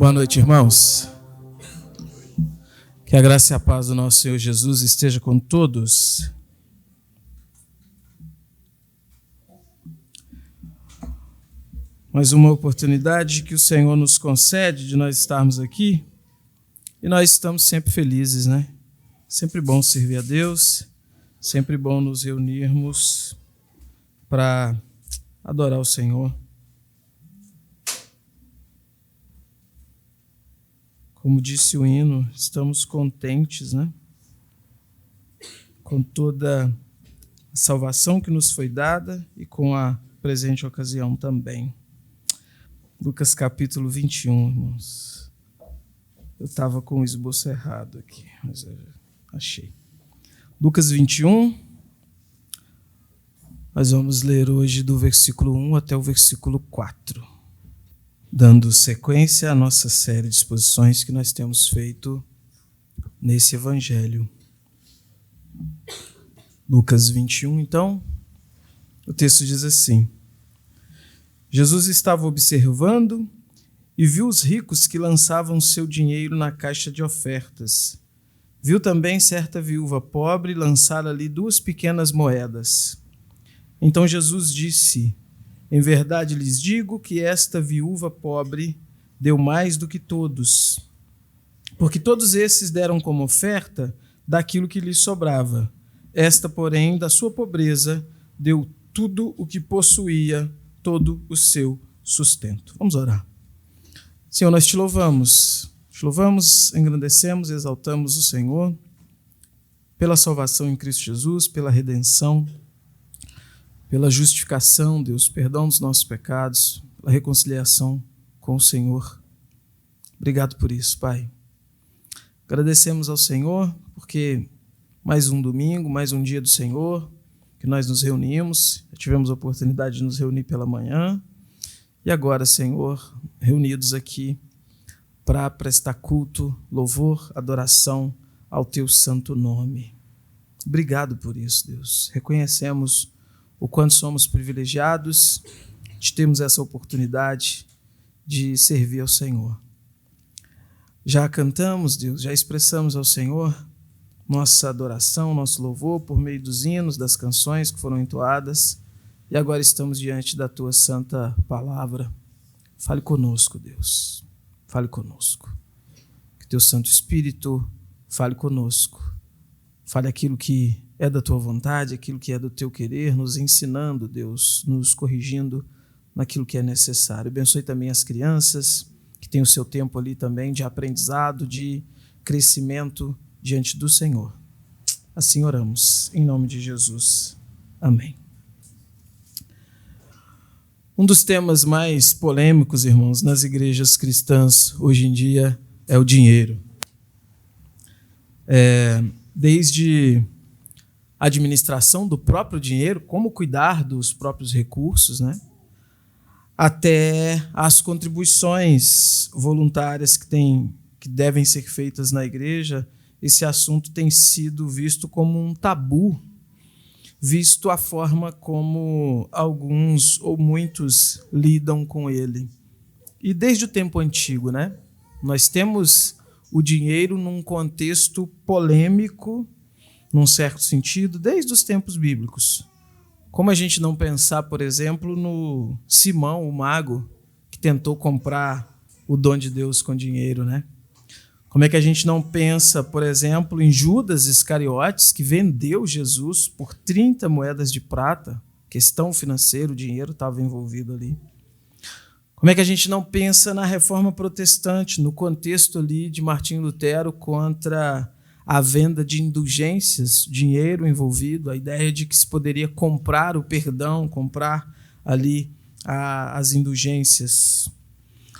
Boa noite, irmãos. Que a graça e a paz do nosso Senhor Jesus esteja com todos. Mais uma oportunidade que o Senhor nos concede de nós estarmos aqui. E nós estamos sempre felizes, né? Sempre bom servir a Deus, sempre bom nos reunirmos para adorar o Senhor. Como disse o hino, estamos contentes, né? Com toda a salvação que nos foi dada e com a presente ocasião também. Lucas capítulo 21, irmãos. Eu estava com o esboço errado aqui, mas eu achei. Lucas 21, nós vamos ler hoje do versículo 1 até o versículo 4. Dando sequência à nossa série de exposições que nós temos feito nesse evangelho. Lucas 21, então, o texto diz assim: Jesus estava observando e viu os ricos que lançavam seu dinheiro na caixa de ofertas. Viu também certa viúva pobre lançar ali 2 pequenas moedas. Então Jesus disse: em verdade lhes digo que esta viúva pobre deu mais do que todos, porque todos esses deram como oferta daquilo que lhes sobrava. Esta, porém, da sua pobreza, deu tudo o que possuía, todo o seu sustento. Vamos orar. Senhor, nós te louvamos, engrandecemos, exaltamos o Senhor pela salvação em Cristo Jesus, pela redenção, pela justificação, Deus, perdão dos nossos pecados, pela reconciliação com o Senhor. Obrigado por isso, Pai. Agradecemos ao Senhor porque mais um domingo, mais um dia do Senhor, que nós nos reunimos, tivemos a oportunidade de nos reunir pela manhã e agora, Senhor, reunidos aqui para prestar culto, louvor, adoração ao Teu santo nome. Obrigado por isso, Deus. Reconhecemos o quanto somos privilegiados de termos essa oportunidade de servir ao Senhor. Já cantamos, Deus, já expressamos ao Senhor nossa adoração, nosso louvor por meio dos hinos, das canções que foram entoadas, e agora estamos diante da Tua santa palavra. Fale conosco, Deus, fale conosco. Que Teu Santo Espírito fale conosco, fale aquilo que é da Tua vontade, aquilo que é do Teu querer, nos ensinando, Deus, nos corrigindo naquilo que é necessário. Abençoe também as crianças, que têm o seu tempo ali também de aprendizado, de crescimento diante do Senhor. Assim oramos, em nome de Jesus. Amém. Um dos temas mais polêmicos, irmãos, nas igrejas cristãs hoje em dia é o dinheiro. Desde a administração do próprio dinheiro, como cuidar dos próprios recursos, né? Até as contribuições voluntárias que devem ser feitas na igreja. Esse assunto tem sido visto como um tabu, visto a forma como alguns ou muitos lidam com ele. E desde o tempo antigo, né? Nós temos o dinheiro num contexto polêmico, num certo sentido, desde os tempos bíblicos. Como a gente não pensar, por exemplo, no Simão, o mago, que tentou comprar o dom de Deus com dinheiro, né? Como é que a gente não pensa, por exemplo, em Judas Iscariotes, que vendeu Jesus por 30 moedas de prata? Questão financeira, o dinheiro estava envolvido ali. Como é que a gente não pensa na Reforma Protestante, no contexto ali de Martinho Lutero contra a venda de indulgências, dinheiro envolvido, a ideia de que se poderia comprar o perdão, comprar ali as indulgências.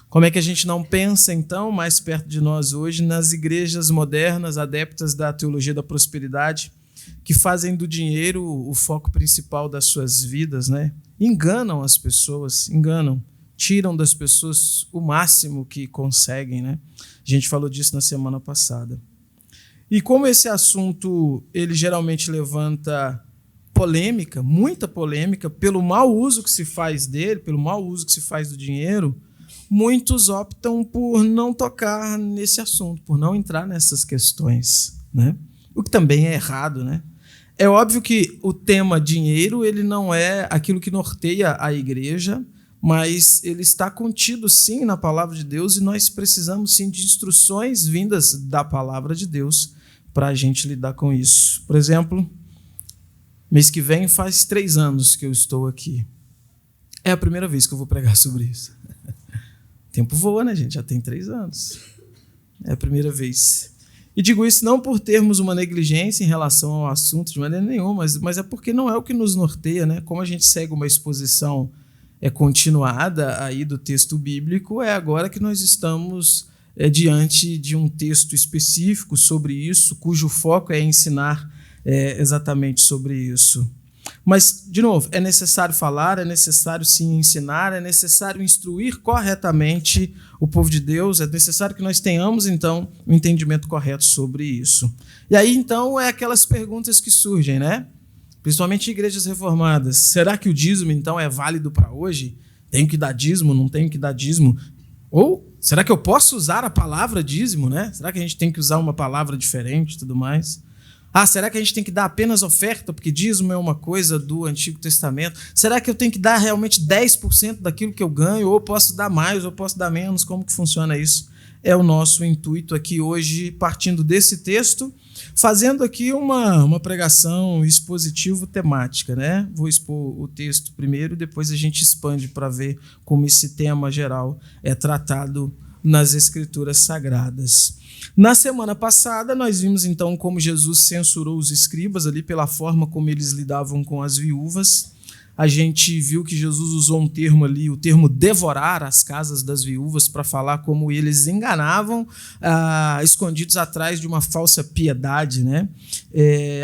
Como é que a gente não pensa, então, mais perto de nós hoje, nas igrejas modernas, adeptas da teologia da prosperidade, que fazem do dinheiro o foco principal das suas vidas, né? Enganam as pessoas, tiram das pessoas o máximo que conseguem, né? A gente falou disso na semana passada. E como esse assunto, ele geralmente levanta polêmica, muita polêmica, pelo mau uso que se faz dele, pelo mau uso que se faz do dinheiro, muitos optam por não tocar nesse assunto, por não entrar nessas questões, né? O que também é errado, né? É óbvio que o tema dinheiro ele não é aquilo que norteia a igreja, mas ele está contido, sim, na palavra de Deus e nós precisamos, sim, de instruções vindas da palavra de Deus para a gente lidar com isso. Por exemplo, mês que vem faz 3 anos que eu estou aqui. É a primeira vez que eu vou pregar sobre isso. O tempo voa, né, gente? Já tem 3 anos. É a primeira vez. E digo isso não por termos uma negligência em relação ao assunto de maneira nenhuma, mas é porque não é o que nos norteia, né? Como a gente segue uma exposição continuada aí do texto bíblico, é agora que nós estamos diante de um texto específico sobre isso, cujo foco é ensinar exatamente sobre isso. Mas, de novo, é necessário falar, é necessário sim ensinar, é necessário instruir corretamente o povo de Deus, é necessário que nós tenhamos, então, um entendimento correto sobre isso. E aí, então, é aquelas perguntas que surgem, né? Principalmente em igrejas reformadas. Será que o dízimo, então, é válido para hoje? Tenho que dar dízimo, não tenho que dar dízimo? Ou será que eu posso usar a palavra dízimo, né? Será que a gente tem que usar uma palavra diferente e tudo mais? Será que a gente tem que dar apenas oferta, porque dízimo é uma coisa do Antigo Testamento? Será que eu tenho que dar realmente 10% daquilo que eu ganho? Ou posso dar mais, ou posso dar menos? Como que funciona isso? É o nosso intuito aqui hoje, partindo desse texto, fazendo aqui uma pregação expositivo-temática, né? Vou expor o texto primeiro, depois a gente expande para ver como esse tema geral é tratado nas Escrituras Sagradas. Na semana passada, nós vimos então como Jesus censurou os escribas ali pela forma como eles lidavam com as viúvas. A gente viu que Jesus usou um termo ali, o termo devorar as casas das viúvas, para falar como eles enganavam, escondidos atrás de uma falsa piedade, né?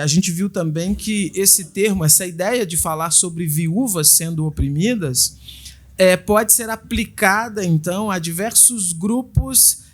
A gente viu também que esse termo, essa ideia de falar sobre viúvas sendo oprimidas, pode ser aplicada então a diversos grupos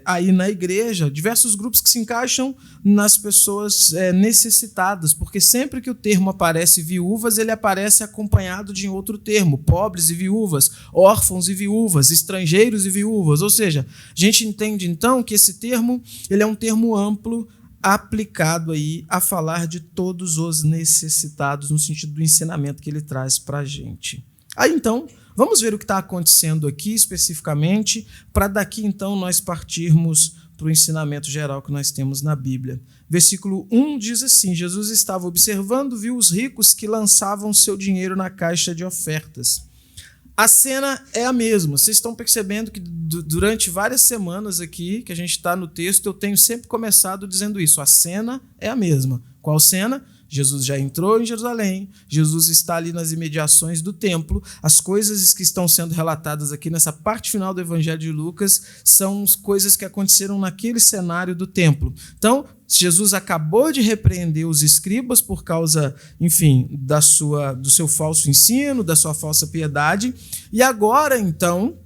aí na igreja, diversos grupos que se encaixam nas pessoas necessitadas, porque sempre que o termo aparece viúvas, ele aparece acompanhado de outro termo, pobres e viúvas, órfãos e viúvas, estrangeiros e viúvas, ou seja, a gente entende então que esse termo ele é um termo amplo, aplicado aí a falar de todos os necessitados, no sentido do ensinamento que ele traz para a gente. Aí então, vamos ver o que está acontecendo aqui especificamente, para daqui então nós partirmos para o ensinamento geral que nós temos na Bíblia. Versículo 1 diz assim: Jesus estava observando, viu os ricos que lançavam seu dinheiro na caixa de ofertas. A cena é a mesma. Vocês estão percebendo que durante várias semanas aqui, que a gente está no texto, eu tenho sempre começado dizendo isso. A cena é a mesma. Qual cena? Jesus já entrou em Jerusalém, Jesus está ali nas imediações do templo. As coisas que estão sendo relatadas aqui nessa parte final do Evangelho de Lucas são coisas que aconteceram naquele cenário do templo. Então, Jesus acabou de repreender os escribas por causa, enfim, do seu falso ensino, da sua falsa piedade, e agora, então,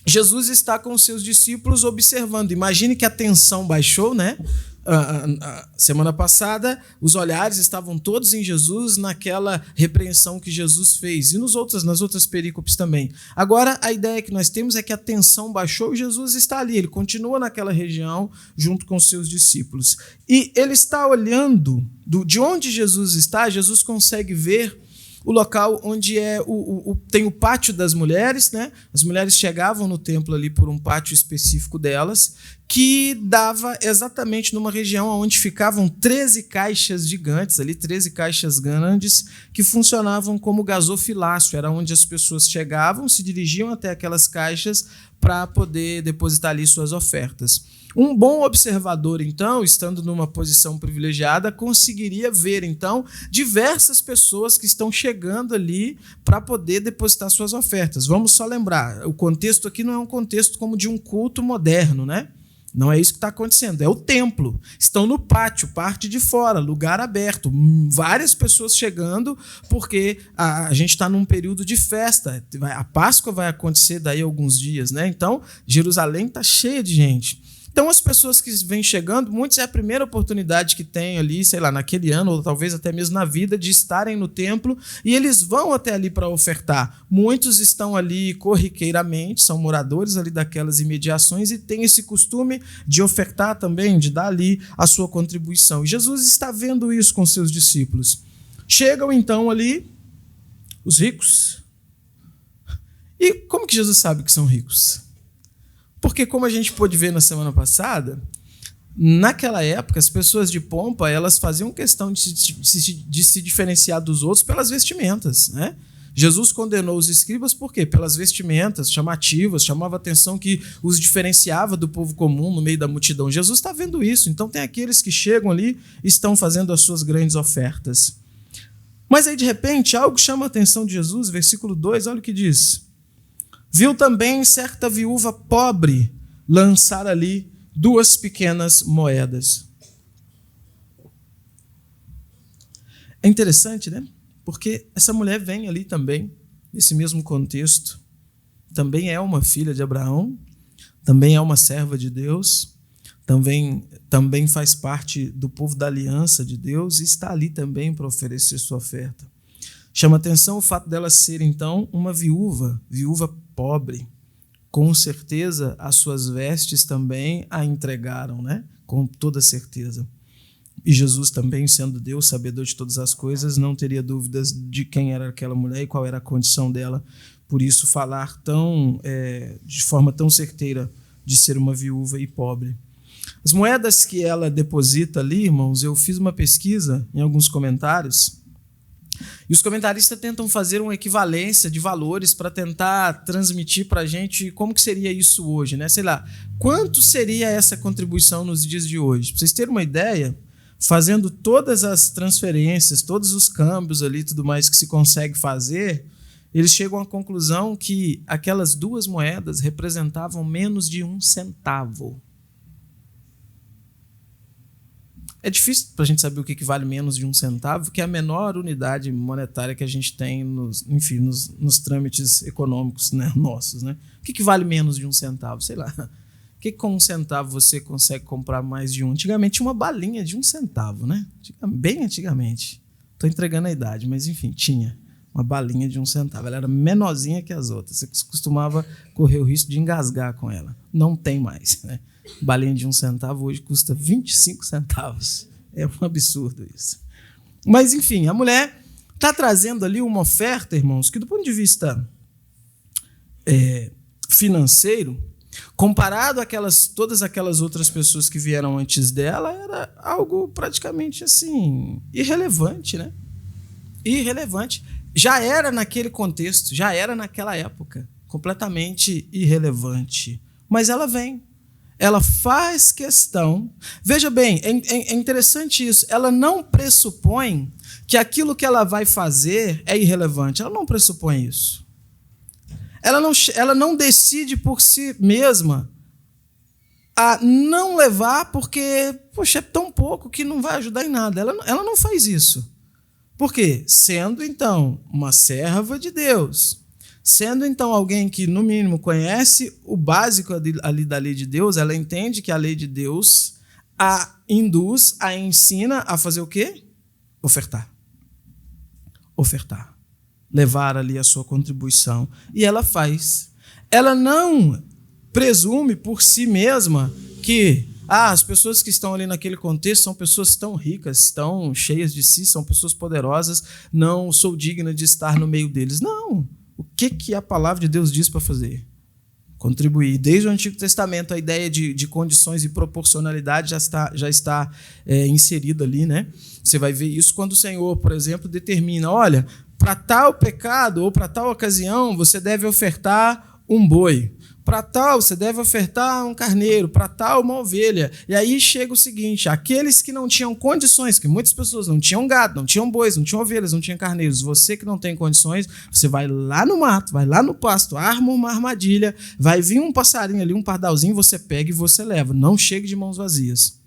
Jesus está com os seus discípulos observando. Imagine que a tensão baixou, né? Semana passada, os olhares estavam todos em Jesus naquela repreensão que Jesus fez, e nas outras perícopes também. Agora, a ideia que nós temos é que a tensão baixou e Jesus está ali, ele continua naquela região junto com os seus discípulos. E ele está olhando, de onde Jesus está, Jesus consegue ver o local onde tem o pátio das mulheres, né? As mulheres chegavam no templo ali por um pátio específico delas, que dava exatamente numa região onde ficavam 13 caixas gigantes, ali 13 caixas grandes, que funcionavam como gasofilácio. Era onde as pessoas chegavam, se dirigiam até aquelas caixas para poder depositar ali suas ofertas. Um bom observador, então, estando numa posição privilegiada, conseguiria ver, então, diversas pessoas que estão chegando ali para poder depositar suas ofertas. Vamos só lembrar, o contexto aqui não é um contexto como de um culto moderno, né? Não é isso que está acontecendo, é o templo. Estão no pátio, parte de fora, lugar aberto. Várias pessoas chegando, porque a gente está num período de festa. A Páscoa vai acontecer daí a alguns dias, né? Então, Jerusalém está cheia de gente. Então, as pessoas que vêm chegando, muitos é a primeira oportunidade que têm ali, sei lá, naquele ano, ou talvez até mesmo na vida, de estarem no templo, e eles vão até ali para ofertar. Muitos estão ali corriqueiramente, são moradores ali daquelas imediações e têm esse costume de ofertar também, de dar ali a sua contribuição. E Jesus está vendo isso com seus discípulos. Chegam então ali os ricos. E como que Jesus sabe que são ricos? Porque, como a gente pôde ver na semana passada, naquela época, as pessoas de pompa, elas faziam questão de se diferenciar dos outros pelas vestimentas, né? Jesus condenou os escribas por quê? Pelas vestimentas chamativas, chamava a atenção que os diferenciava do povo comum no meio da multidão. Jesus está vendo isso, então tem aqueles que chegam ali e estão fazendo as suas grandes ofertas. Mas aí, de repente, algo chama a atenção de Jesus, versículo 2, olha o que diz. Viu também certa viúva pobre lançar ali 2 pequenas moedas. É interessante, né? Porque essa mulher vem ali também, nesse mesmo contexto. Também é uma filha de Abraão, também é uma serva de Deus, também faz parte do povo da aliança de Deus e está ali também para oferecer sua oferta. Chama atenção o fato dela ser, então, uma viúva pobre. Com certeza, as suas vestes também a entregaram, né? Com toda certeza. E Jesus também, sendo Deus, sabedor de todas as coisas, não teria dúvidas de quem era aquela mulher e qual era a condição dela. Por isso, falar de forma tão certeira de ser uma viúva e pobre. As moedas que ela deposita ali, irmãos, eu fiz uma pesquisa em alguns comentários. E os comentaristas tentam fazer uma equivalência de valores para tentar transmitir para a gente como que seria isso hoje, né? Sei lá, quanto seria essa contribuição nos dias de hoje? Para vocês terem uma ideia, fazendo todas as transferências, todos os câmbios ali, tudo mais que se consegue fazer, eles chegam à conclusão que aquelas 2 moedas representavam menos de 1 centavo. É difícil para a gente saber o que vale menos de 1 centavo, que é a menor unidade monetária que a gente tem nos trâmites econômicos, né, nossos. Né? O que vale menos de 1 centavo? Sei lá. O que com 1 centavo você consegue comprar mais de um? Antigamente tinha uma balinha de 1 centavo, né? Bem antigamente. Estou entregando a idade, mas enfim, tinha uma balinha de 1 centavo. Ela era menorzinha que as outras. Você costumava correr o risco de engasgar com ela. Não tem mais, né? Balinha de 1 centavo hoje custa 25 centavos. É um absurdo isso. Mas, enfim, a mulher está trazendo ali uma oferta, irmãos, que do ponto de vista financeiro, comparado a todas aquelas outras pessoas que vieram antes dela, era algo praticamente assim, irrelevante, né? Irrelevante. Já era naquele contexto, já era naquela época, completamente irrelevante. Mas ela vem. Ela faz questão. Veja bem, é interessante isso. Ela não pressupõe que aquilo que ela vai fazer é irrelevante. Ela não pressupõe isso. Ela não decide por si mesma a não levar porque, poxa, é tão pouco que não vai ajudar em nada. Ela não faz isso. Por quê? Sendo, então, uma serva de Deus, sendo, então, alguém que, no mínimo, conhece o básico ali da lei de Deus, ela entende que a lei de Deus a induz, a ensina a fazer o quê? Ofertar. Ofertar. Levar ali a sua contribuição. E ela faz. Ela não presume por si mesma que as pessoas que estão ali naquele contexto são pessoas tão ricas, tão cheias de si, são pessoas poderosas, não sou digna de estar no meio deles. Não. O que a palavra de Deus diz para fazer? Contribuir. Desde o Antigo Testamento, a ideia de condições e proporcionalidade já está inserida ali, né? Você vai ver isso quando o Senhor, por exemplo, determina, olha, para tal pecado ou para tal ocasião, você deve ofertar um boi. Para tal, você deve ofertar um carneiro, para tal, uma ovelha. E aí chega o seguinte, aqueles que não tinham condições, que muitas pessoas não tinham gado, não tinham bois, não tinham ovelhas, não tinham carneiros, você que não tem condições, você vai lá no mato, vai lá no pasto, arma uma armadilha, vai vir um passarinho ali, um pardalzinho, você pega e você leva. Não chegue de mãos vazias.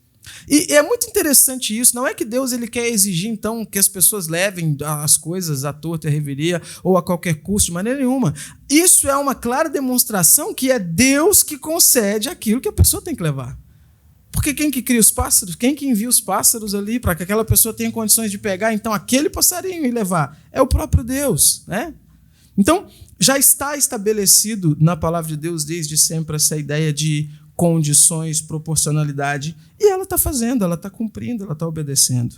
E é muito interessante isso, não é que Deus ele quer exigir então que as pessoas levem as coisas à torta e à revelia ou a qualquer custo, de maneira nenhuma. Isso é uma clara demonstração que é Deus que concede aquilo que a pessoa tem que levar. Porque quem que cria os pássaros? Quem que envia os pássaros ali para que aquela pessoa tenha condições de pegar, então, aquele passarinho e levar? É o próprio Deus, né? Então, já está estabelecido na palavra de Deus desde sempre essa ideia de condições, proporcionalidade, e ela está fazendo, ela está cumprindo, ela está obedecendo.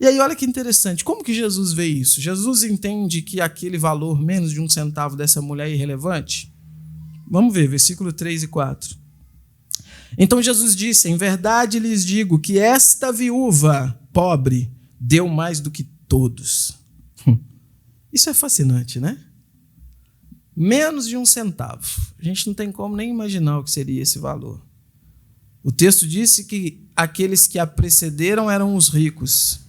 E aí, olha que interessante, como que Jesus vê isso? Jesus entende que aquele valor, menos de 1 centavo dessa mulher é irrelevante? Vamos ver, versículo 3 e 4. Então Jesus disse, em verdade lhes digo que esta viúva pobre deu mais do que todos. Isso é fascinante, né? Menos de 1 centavo. A gente não tem como nem imaginar o que seria esse valor. O texto disse que aqueles que a precederam eram os ricos,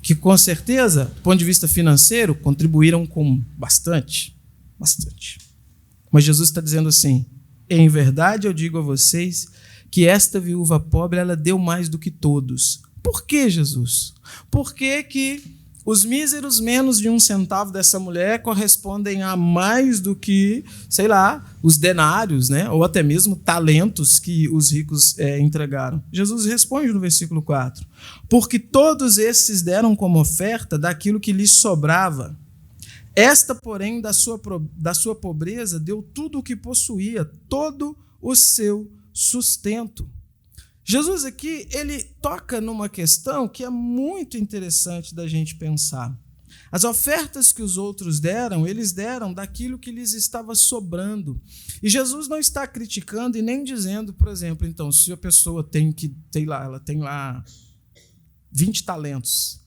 que com certeza, do ponto de vista financeiro, contribuíram com bastante. Mas Jesus está dizendo assim, em verdade eu digo a vocês que esta viúva pobre ela deu mais do que todos. Por que, Jesus? Por que os míseros menos de 1 centavo dessa mulher correspondem a mais do que, sei lá, os denários, né? Ou até mesmo talentos que os ricos entregaram? Jesus responde no versículo 4. Porque todos esses deram como oferta daquilo que lhes sobrava. Esta, porém, da sua pobreza, deu tudo o que possuía, todo o seu sustento. Jesus aqui, ele toca numa questão que é muito interessante da gente pensar. As ofertas que os outros deram, eles deram daquilo que lhes estava sobrando. E Jesus não está criticando e nem dizendo, por exemplo, então, se a pessoa ela tem lá 20 talentos,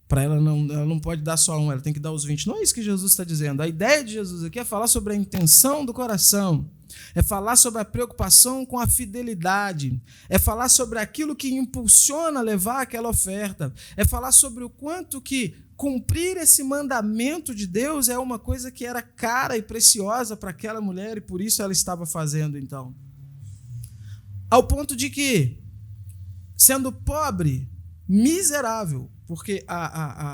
para ela não pode dar só um, ela tem que dar os 20. Não é isso que Jesus está dizendo. A ideia de Jesus aqui é falar sobre a intenção do coração, é falar sobre a preocupação com a fidelidade, é falar sobre aquilo que impulsiona a levar aquela oferta, é falar sobre o quanto que cumprir esse mandamento de Deus é uma coisa que era cara e preciosa para aquela mulher e por isso ela estava fazendo então. Ao ponto de que, sendo pobre, miserável, porque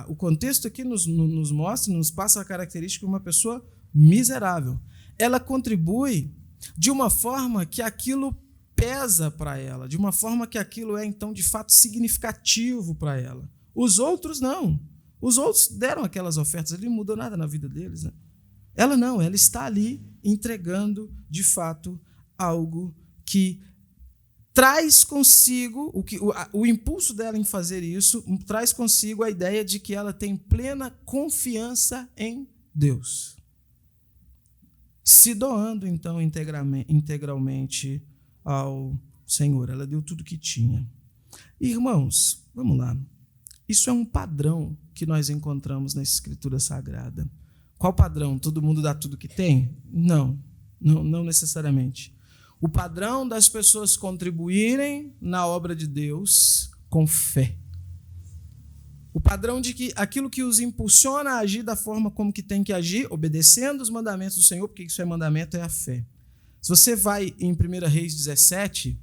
o contexto aqui nos mostra, nos passa a característica de uma pessoa miserável. Ela contribui de uma forma que aquilo pesa para ela, de uma forma que aquilo é, então, de fato significativo para ela. Os outros não. Os outros deram aquelas ofertas, ele não mudou nada na vida deles, né? Ela não, ela está ali entregando, de fato, algo que traz consigo, o impulso dela em fazer isso, traz consigo a ideia de que ela tem plena confiança em Deus. Se doando, então, integralmente ao Senhor. Ela deu tudo que tinha. Irmãos, vamos lá. Isso é um padrão que nós encontramos na Escritura Sagrada. Qual padrão? Todo mundo dá tudo que tem? Não necessariamente. O padrão das pessoas contribuírem na obra de Deus com fé. O padrão de que aquilo que os impulsiona a agir da forma como que tem que agir, obedecendo os mandamentos do Senhor, porque isso é mandamento, é a fé. Se você vai em 1 Reis 17,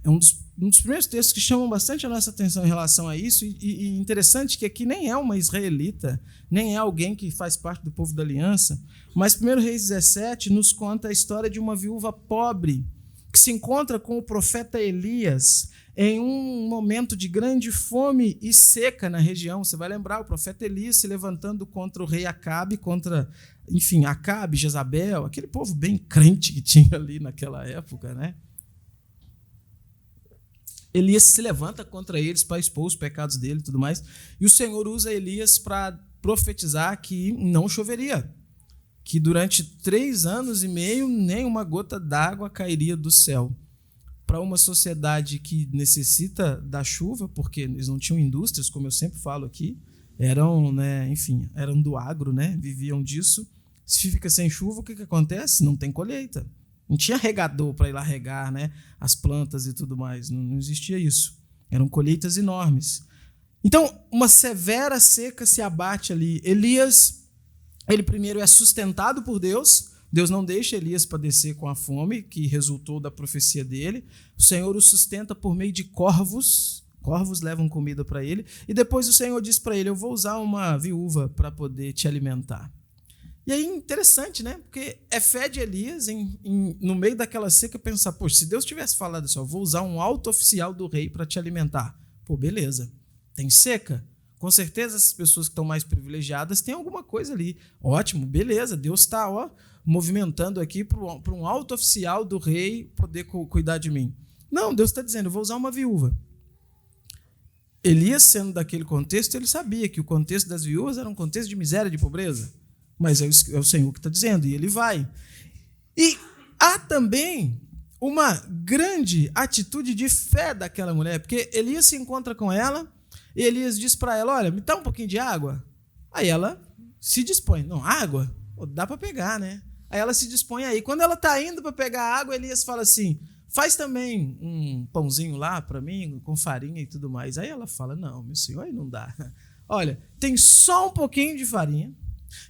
é um dos primeiros textos que chamam bastante a nossa atenção em relação a isso, e interessante que aqui nem é uma israelita, nem é alguém que faz parte do povo da aliança, mas 1 Reis 17 nos conta a história de uma viúva pobre que se encontra com o profeta Elias em um momento de grande fome e seca na região. Você vai lembrar o profeta Elias se levantando contra o rei Acabe, Acabe, Jezabel, aquele povo bem crente que tinha ali naquela época, né? Elias se levanta contra eles para expor os pecados dele e tudo mais, e o Senhor usa Elias para profetizar que não choveria, que durante 3 anos e meio nenhuma gota d'água cairia do céu. Para uma sociedade que necessita da chuva, porque eles não tinham indústrias, como eu sempre falo aqui, eram do agro, né? Viviam disso. Se fica sem chuva, o que acontece? Não tem colheita. Não tinha regador para ir lá regar, né, as plantas e tudo mais. Não existia isso. Eram colheitas enormes. Então, uma severa seca se abate ali. Elias, ele primeiro é sustentado por Deus. Deus não deixa Elias padecer com a fome, que resultou da profecia dele. O Senhor o sustenta por meio de corvos. Corvos levam comida para ele. E depois o Senhor diz para ele, eu vou usar uma viúva para poder te alimentar. E aí, interessante, né? Porque é fé de Elias, no meio daquela seca, pensar, poxa, se Deus tivesse falado assim, eu vou usar um alto oficial do rei para te alimentar. Pô, beleza. Tem seca? Com certeza essas pessoas que estão mais privilegiadas têm alguma coisa ali. Ótimo, beleza. Deus está movimentando aqui para um alto oficial do rei poder cuidar de mim. Não, Deus está dizendo, eu vou usar uma viúva. Elias, sendo daquele contexto, ele sabia que o contexto das viúvas era um contexto de miséria, de pobreza. Mas é o Senhor que está dizendo, e ele vai. E há também uma grande atitude de fé daquela mulher, porque Elias se encontra com ela, e Elias diz para ela, olha, me dá um pouquinho de água. Aí ela se dispõe. Não, água? Dá para pegar, né? Aí ela se dispõe aí. Quando ela está indo para pegar a água, Elias fala assim, faz também um pãozinho lá para mim, com farinha e tudo mais. Aí ela fala, não, meu senhor, aí não dá. Olha, tem só um pouquinho de farinha,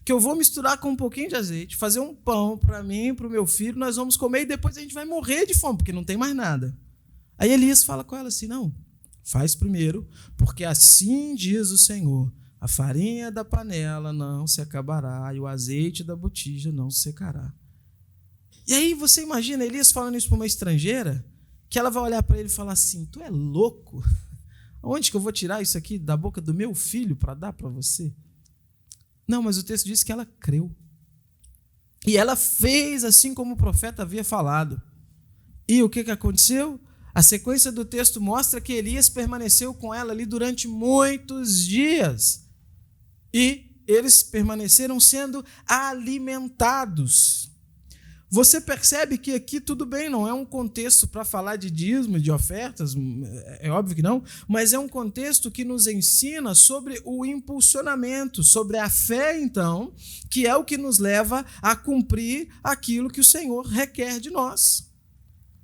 que eu vou misturar com um pouquinho de azeite, fazer um pão para mim e para o meu filho, nós vamos comer e depois a gente vai morrer de fome, porque não tem mais nada. Aí Elias fala com ela assim, não, faz primeiro, porque assim diz o Senhor, a farinha da panela não se acabará e o azeite da botija não se secará. E aí você imagina Elias falando isso para uma estrangeira, que ela vai olhar para ele e falar assim, tu é louco? Onde que eu vou tirar isso aqui da boca do meu filho para dar para você? Não, mas o texto diz que ela creu. E ela fez assim como o profeta havia falado. E o que aconteceu? A sequência do texto mostra que Elias permaneceu com ela ali durante muitos dias. E eles permaneceram sendo alimentados. Você percebe que aqui tudo bem, não é um contexto para falar de dízimo, de ofertas, é óbvio que não, mas é um contexto que nos ensina sobre o impulsionamento, sobre a fé, então, que é o que nos leva a cumprir aquilo que o Senhor requer de nós.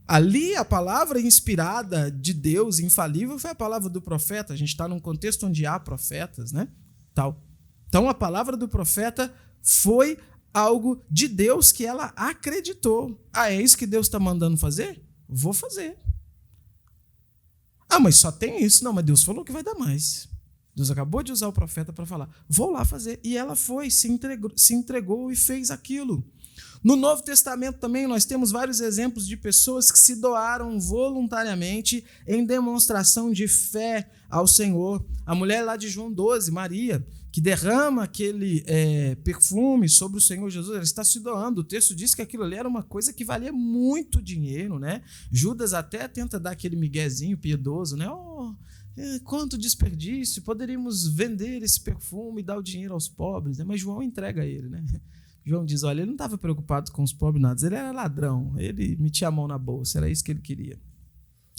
Ali, a palavra inspirada de Deus, infalível, foi a palavra do profeta. A gente está num contexto onde há profetas, né? Tal. Então, a palavra do profeta foi algo de Deus que ela acreditou. Ah, é isso que Deus está mandando fazer? Vou fazer. Ah, mas só tem isso. Não, mas Deus falou que vai dar mais. Deus acabou de usar o profeta para falar. Vou lá fazer. E ela foi, se entregou e fez aquilo. No Novo Testamento também nós temos vários exemplos de pessoas que se doaram voluntariamente em demonstração de fé ao Senhor. A mulher lá de João 12, Maria, que derrama aquele perfume sobre o Senhor Jesus, ela está se doando. O texto diz que aquilo ali era uma coisa que valia muito dinheiro, né? Judas até tenta dar aquele miguezinho piedoso, né? Quanto desperdício, poderíamos vender esse perfume e dar o dinheiro aos pobres, né? Mas João entrega ele, né? João diz, olha, ele não estava preocupado com os pobres nada, ele era ladrão, ele metia a mão na bolsa, era isso que ele queria.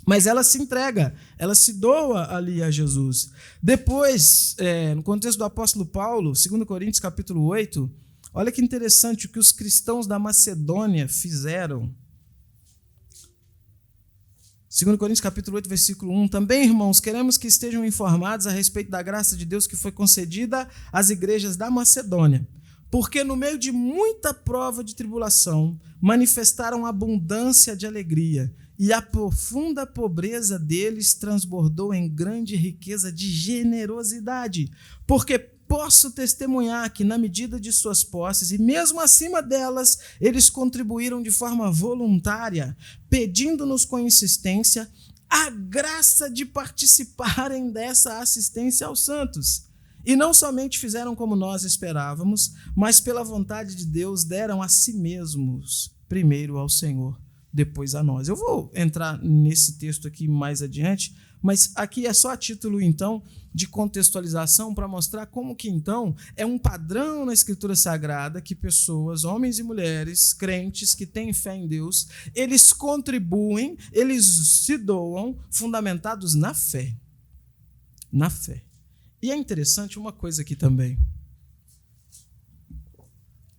Mas ela se entrega, ela se doa ali a Jesus. Depois, no contexto do apóstolo Paulo, 2 Coríntios capítulo 8, olha que interessante o que os cristãos da Macedônia fizeram. 2 Coríntios capítulo 8, versículo 1, também, irmãos, queremos que estejam informados a respeito da graça de Deus que foi concedida às igrejas da Macedônia. Porque no meio de muita prova de tribulação, manifestaram abundância de alegria, e a profunda pobreza deles transbordou em grande riqueza de generosidade. Porque posso testemunhar que, na medida de suas posses, e mesmo acima delas, eles contribuíram de forma voluntária, pedindo-nos com insistência a graça de participarem dessa assistência aos santos. E não somente fizeram como nós esperávamos, mas pela vontade de Deus deram a si mesmos, primeiro ao Senhor, depois a nós. Eu vou entrar nesse texto aqui mais adiante, mas aqui é só a título, então, de contextualização para mostrar como que, então, é um padrão na Escritura Sagrada que pessoas, homens e mulheres, crentes que têm fé em Deus, eles contribuem, eles se doam, fundamentados na fé. Na fé. E é interessante uma coisa aqui também,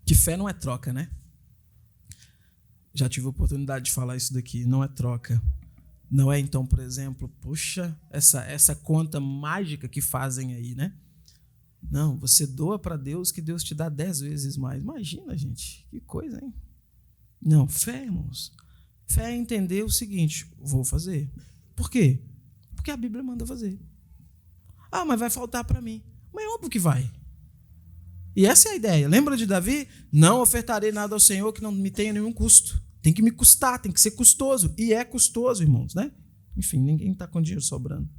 que fé não é troca, né? Já tive a oportunidade de falar isso daqui, não é troca. Não é então, por exemplo, puxa, essa conta mágica que fazem aí, né? Não, você doa para Deus que Deus te dá 10 vezes mais. Imagina, gente, que coisa, hein? Não, fé, irmãos. Fé é entender o seguinte, vou fazer. Por quê? Porque a Bíblia manda fazer. Ah, mas vai faltar para mim. Mas é óbvio que vai. E essa é a ideia. Lembra de Davi? Não ofertarei nada ao Senhor que não me tenha nenhum custo. Tem que me custar, tem que ser custoso. E é custoso, irmãos, né? Enfim, ninguém está com dinheiro sobrando.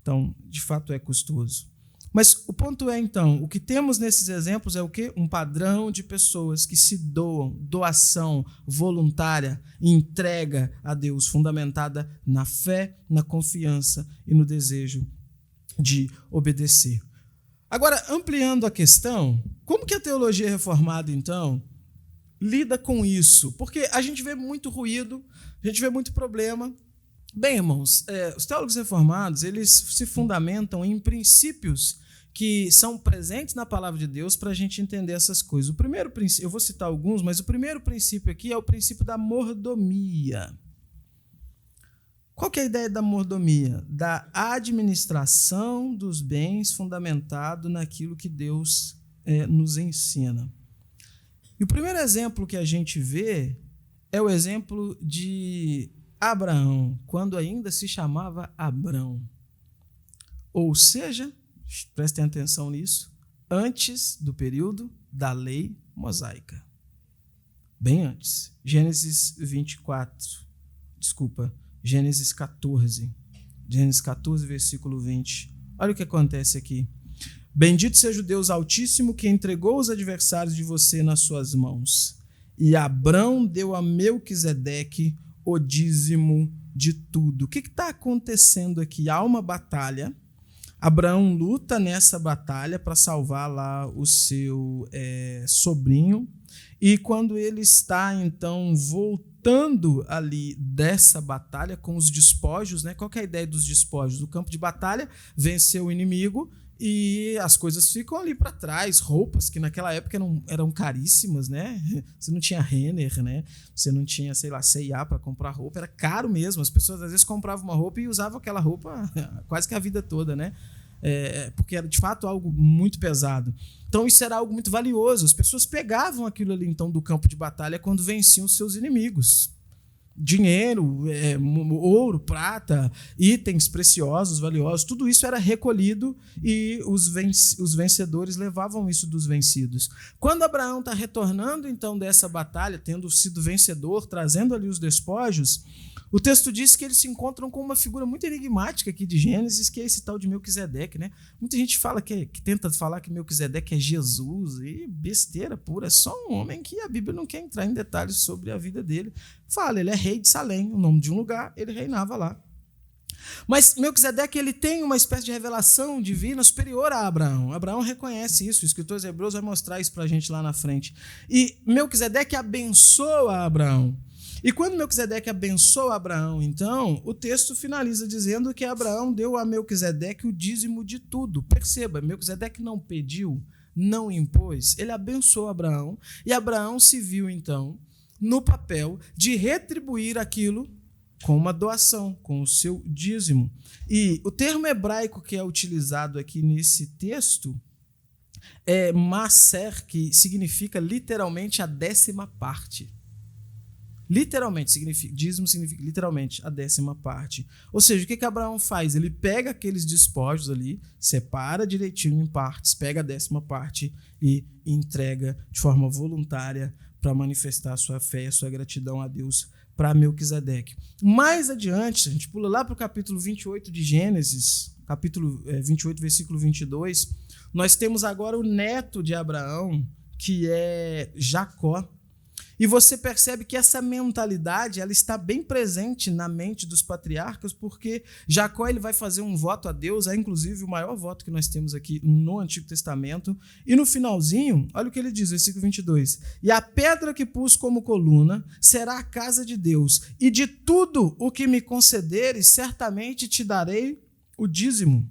Então, de fato, é custoso. Mas o ponto é, então, o que temos nesses exemplos é o quê? Um padrão de pessoas que se doam, doação voluntária, entrega a Deus, fundamentada na fé, na confiança e no desejo de obedecer. Agora, ampliando a questão, como que a teologia reformada, então, lida com isso? Porque a gente vê muito ruído, a gente vê muito problema. Bem, irmãos, os teólogos reformados, eles se fundamentam em princípios que são presentes na palavra de Deus para a gente entender essas coisas. O primeiro princípio, eu vou citar alguns, mas o primeiro princípio aqui é o princípio da mordomia. Qual que é a ideia da mordomia? Da administração dos bens fundamentado naquilo que Deus nos ensina. E o primeiro exemplo que a gente vê é o exemplo de Abraão, quando ainda se chamava Abrão. Ou seja, prestem atenção nisso, antes do período da lei mosaica. Bem antes. Gênesis 14. Gênesis 14, versículo 20. Olha o que acontece aqui. Bendito seja o Deus Altíssimo que entregou os adversários de você nas suas mãos. E Abrão deu a Melquisedeque o dízimo de tudo. O que está acontecendo aqui? Há uma batalha. Abraão luta nessa batalha para salvar lá o seu sobrinho. E quando ele está, então, voltando ali dessa batalha com os despojos, né? Qual que é a ideia dos despojos? Do campo de batalha, venceu o inimigo e as coisas ficam ali para trás, roupas que naquela época eram caríssimas, né? Você não tinha Renner, né? Você não tinha, sei lá, C&A para comprar roupa, era caro mesmo. As pessoas às vezes compravam uma roupa e usavam aquela roupa quase que a vida toda, né? Porque era de fato algo muito pesado. Então isso era algo muito valioso. As pessoas pegavam aquilo ali então do campo de batalha quando venciam seus inimigos. Dinheiro, ouro, prata, itens preciosos, valiosos, tudo isso era recolhido e os vencedores levavam isso dos vencidos. Quando Abraão está retornando então dessa batalha, tendo sido vencedor, trazendo ali os despojos, o texto diz que eles se encontram com uma figura muito enigmática aqui de Gênesis, que é esse tal de Melquisedeque, né? Muita gente fala que tenta falar que Melquisedeque é Jesus, e besteira pura, é só um homem que a Bíblia não quer entrar em detalhes sobre a vida dele. Fala, ele é rei de Salém, o nome de um lugar, ele reinava lá. Mas Melquisedeque, ele tem uma espécie de revelação divina superior a Abraão. Abraão reconhece isso, o escritor de Hebreus vai mostrar isso para a gente lá na frente. E Melquisedeque abençoa Abraão. E quando Melquisedeque abençoa Abraão, então, o texto finaliza dizendo que Abraão deu a Melquisedeque o dízimo de tudo. Perceba, Melquisedeque não pediu, não impôs, ele abençoou Abraão, e Abraão se viu, então, no papel de retribuir aquilo com uma doação, com o seu dízimo. E o termo hebraico que é utilizado aqui nesse texto é maser, que significa literalmente a 10ª parte. Literalmente, dízimo significa literalmente a 10ª parte. Ou seja, o que Abraão faz? Ele pega aqueles despojos ali, separa direitinho em partes, pega a 10ª parte e entrega de forma voluntária para manifestar a sua fé e a sua gratidão a Deus para Melquisedeque. Mais adiante, a gente pula lá para o capítulo 28 de Gênesis, capítulo 28, versículo 22, nós temos agora o neto de Abraão, que é Jacó. E você percebe que essa mentalidade ela está bem presente na mente dos patriarcas, porque Jacó ele vai fazer um voto a Deus, é inclusive o maior voto que nós temos aqui no Antigo Testamento. E no finalzinho, olha o que ele diz, versículo 22. E a pedra que pus como coluna será a casa de Deus, e de tudo o que me concederes, certamente te darei o dízimo.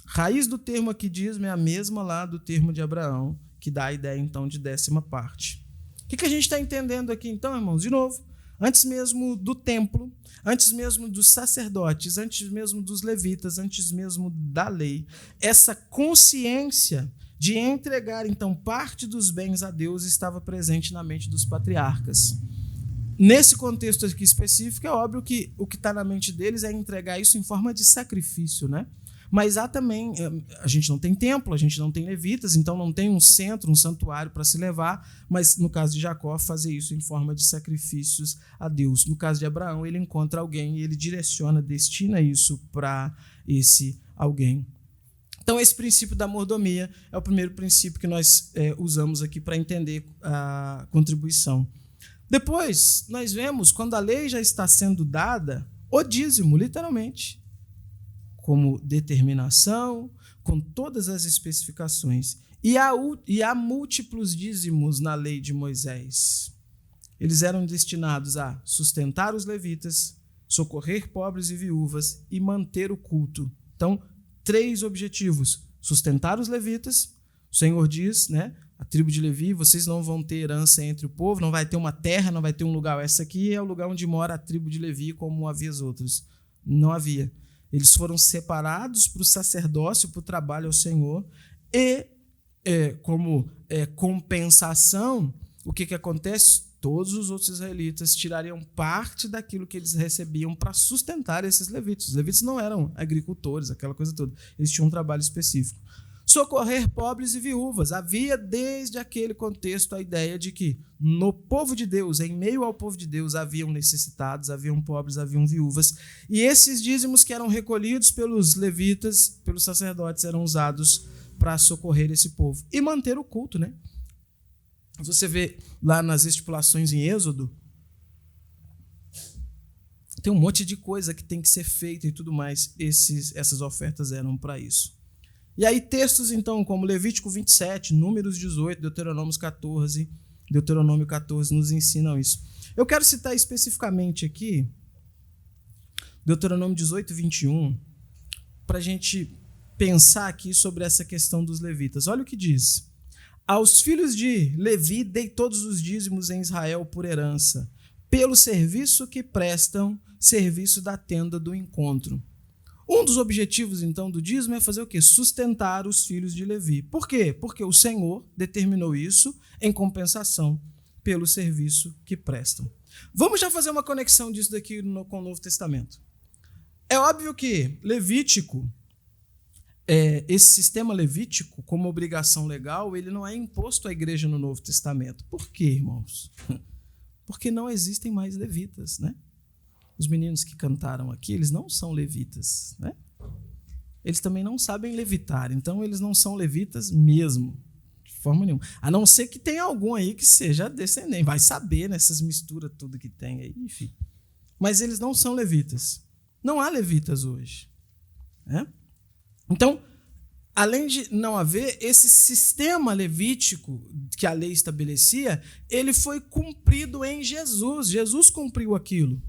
Raiz do termo aqui dízimo é a mesma lá do termo de Abraão, que dá a ideia então de 10ª parte. O que a gente está entendendo aqui, então, irmãos? De novo, antes mesmo do templo, antes mesmo dos sacerdotes, antes mesmo dos levitas, antes mesmo da lei, essa consciência de entregar, então, parte dos bens a Deus estava presente na mente dos patriarcas. Nesse contexto aqui específico, é óbvio que o que está na mente deles é entregar isso em forma de sacrifício, né? Mas há também, a gente não tem templo, a gente não tem levitas, então não tem um centro, um santuário para se levar, mas no caso de Jacó, fazer isso em forma de sacrifícios a Deus. No caso de Abraão, ele encontra alguém e ele direciona, destina isso para esse alguém. Então, esse princípio da mordomia é o primeiro princípio que nós usamos aqui para entender a contribuição. Depois, nós vemos, quando a lei já está sendo dada, o dízimo, literalmente, como determinação, com todas as especificações. E há múltiplos dízimos na lei de Moisés. Eles eram destinados a sustentar os levitas, socorrer pobres e viúvas e manter o culto. Então, 3 objetivos: sustentar os levitas. O Senhor diz, né, a tribo de Levi, vocês não vão ter herança entre o povo, não vai ter uma terra, não vai ter um lugar. Essa aqui é o lugar onde mora a tribo de Levi, como havia as outras. Não havia. Eles foram separados para o sacerdócio, para o trabalho ao Senhor, e como compensação, o que acontece? Todos os outros israelitas tirariam parte daquilo que eles recebiam para sustentar esses levitas. Os levitas não eram agricultores, aquela coisa toda. Eles tinham um trabalho específico. Socorrer pobres e viúvas. Havia desde aquele contexto a ideia de que no povo de Deus, em meio ao povo de Deus, haviam necessitados, haviam pobres, haviam viúvas. E esses dízimos que eram recolhidos pelos levitas, pelos sacerdotes, eram usados para socorrer esse povo. E manter o culto, né? Você vê lá nas estipulações em Êxodo, tem um monte de coisa que tem que ser feita e tudo mais. Essas ofertas eram para isso. E aí textos, então, como Levítico 27, Números 18, Deuteronômio 14 nos ensinam isso. Eu quero citar especificamente aqui Deuteronômio 18, 21, para a gente pensar aqui sobre essa questão dos levitas. Olha o que diz. Aos filhos de Levi dei todos os dízimos em Israel por herança, pelo serviço que prestam, serviço da tenda do encontro. Um dos objetivos, então, do dízimo é fazer o quê? Sustentar os filhos de Levi. Por quê? Porque o Senhor determinou isso em compensação pelo serviço que prestam. Vamos já fazer uma conexão disso daqui com o Novo Testamento. É óbvio que Levítico, esse sistema levítico, como obrigação legal, ele não é imposto à igreja no Novo Testamento. Por quê, irmãos? Porque não existem mais levitas, né? Os meninos que cantaram aqui, eles não são levitas, né? Eles também não sabem levitar, então eles não são levitas mesmo, de forma nenhuma. A não ser que tenha algum aí que seja descendente, vai saber nessas misturas tudo que tem aí, enfim. Mas eles não são levitas. Não há levitas hoje, né? Então, além de não haver esse sistema levítico que a lei estabelecia, ele foi cumprido em Jesus. Jesus cumpriu aquilo.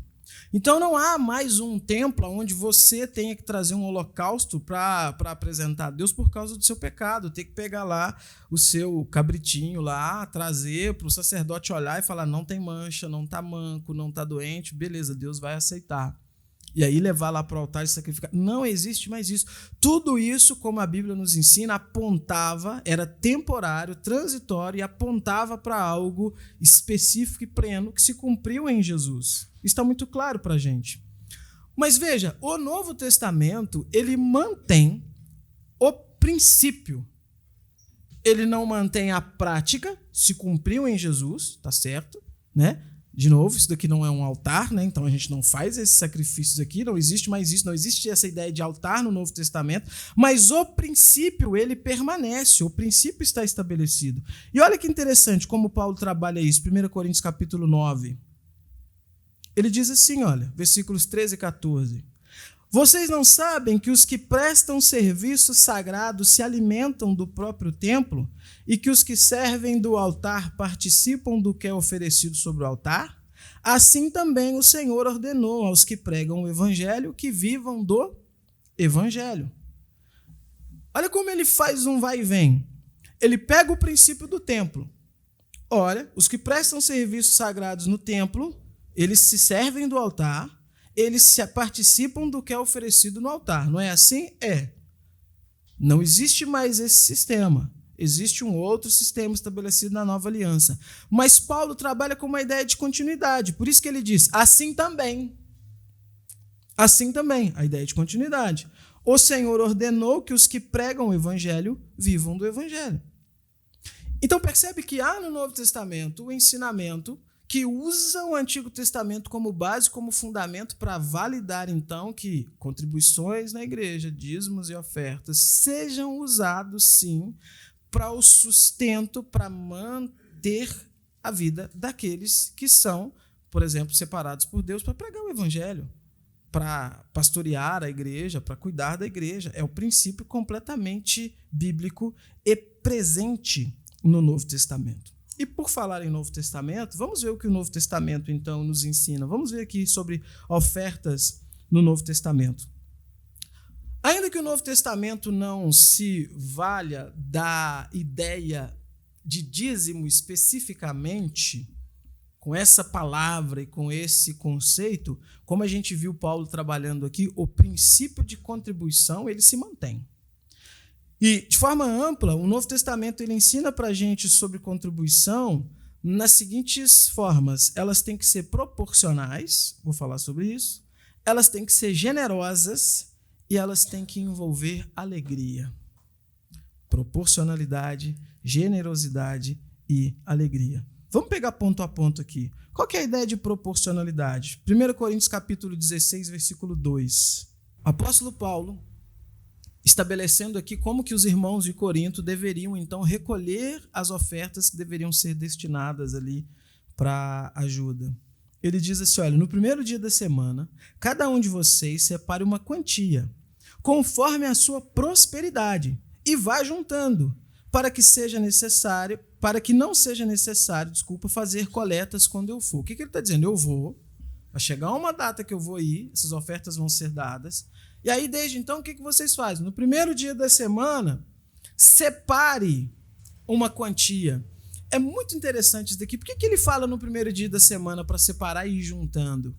Então não há mais um templo onde você tenha que trazer um holocausto para apresentar a Deus por causa do seu pecado. Tem que pegar lá o seu cabritinho lá, trazer para o sacerdote olhar e falar, não tem mancha, não está manco, não está doente, beleza, Deus vai aceitar. E aí levar lá para o altar e sacrificar. Não existe mais isso. Tudo isso, como a Bíblia nos ensina, apontava, era temporário, transitório e apontava para algo específico e pleno que se cumpriu em Jesus. Isso está muito claro para a gente. Mas veja, o Novo Testamento, ele mantém o princípio. Ele não mantém a prática, se cumpriu em Jesus, tá certo, né? De novo, isso daqui não é um altar, né? Então a gente não faz esses sacrifícios aqui, não existe mais isso, não existe essa ideia de altar no Novo Testamento, mas o princípio, ele permanece, o princípio está estabelecido. E olha que interessante como Paulo trabalha isso, 1 Coríntios capítulo 9. Ele diz assim, olha, versículos 13 e 14. Vocês não sabem que os que prestam serviço sagrado se alimentam do próprio templo e que os que servem do altar participam do que é oferecido sobre o altar? Assim também o Senhor ordenou aos que pregam o evangelho que vivam do evangelho. Olha como ele faz um vai e vem. Ele pega o princípio do templo. Olha, os que prestam serviços sagrados no templo, eles se servem do altar, eles participam do que é oferecido no altar. Não é assim? É. Não existe mais esse sistema. Existe um outro sistema estabelecido na nova aliança. Mas Paulo trabalha com uma ideia de continuidade. Por isso que ele diz, assim também. Assim também, a ideia de continuidade. o Senhor ordenou que os que pregam o evangelho vivam do evangelho. Então percebe que há no Novo Testamento o ensinamento que usa o Antigo Testamento como base, como fundamento para validar, então, que contribuições na igreja, dízimos e ofertas, sejam usados, sim, para o sustento, para manter a vida daqueles que são, por exemplo, separados por Deus para pregar o evangelho, para pastorear a igreja, para cuidar da igreja. É o princípio completamente bíblico e presente no Novo Testamento. E por falar em Novo Testamento, vamos ver o que o Novo Testamento, então, nos ensina. Vamos ver aqui sobre ofertas no Novo Testamento. Ainda que o Novo Testamento não se valha da ideia de dízimo especificamente, com essa palavra e com esse conceito, como a gente viu Paulo trabalhando aqui, o princípio de contribuição, ele se mantém. E, de forma ampla, o Novo Testamento ele ensina para a gente sobre contribuição nas seguintes formas. Elas têm que ser proporcionais, vou falar sobre isso, elas têm que ser generosas e elas têm que envolver alegria. Proporcionalidade, generosidade e alegria. Vamos pegar ponto a ponto aqui. Qual que é a ideia de proporcionalidade? 1 Coríntios capítulo 16, versículo 2. O apóstolo Paulo, estabelecendo aqui como que os irmãos de Corinto deveriam, então, recolher as ofertas que deveriam ser destinadas ali para ajuda. Ele diz assim, olha, no primeiro dia da semana, cada um de vocês separe uma quantia, conforme a sua prosperidade, e vá juntando, para que não seja necessário, fazer coletas quando eu for. O que ele está dizendo? Vai chegar uma data que eu vou ir, essas ofertas vão ser dadas, e aí, desde então, o que vocês fazem? No primeiro dia da semana, separe uma quantia. É muito interessante isso daqui. Por que ele fala no primeiro dia da semana para separar e ir juntando?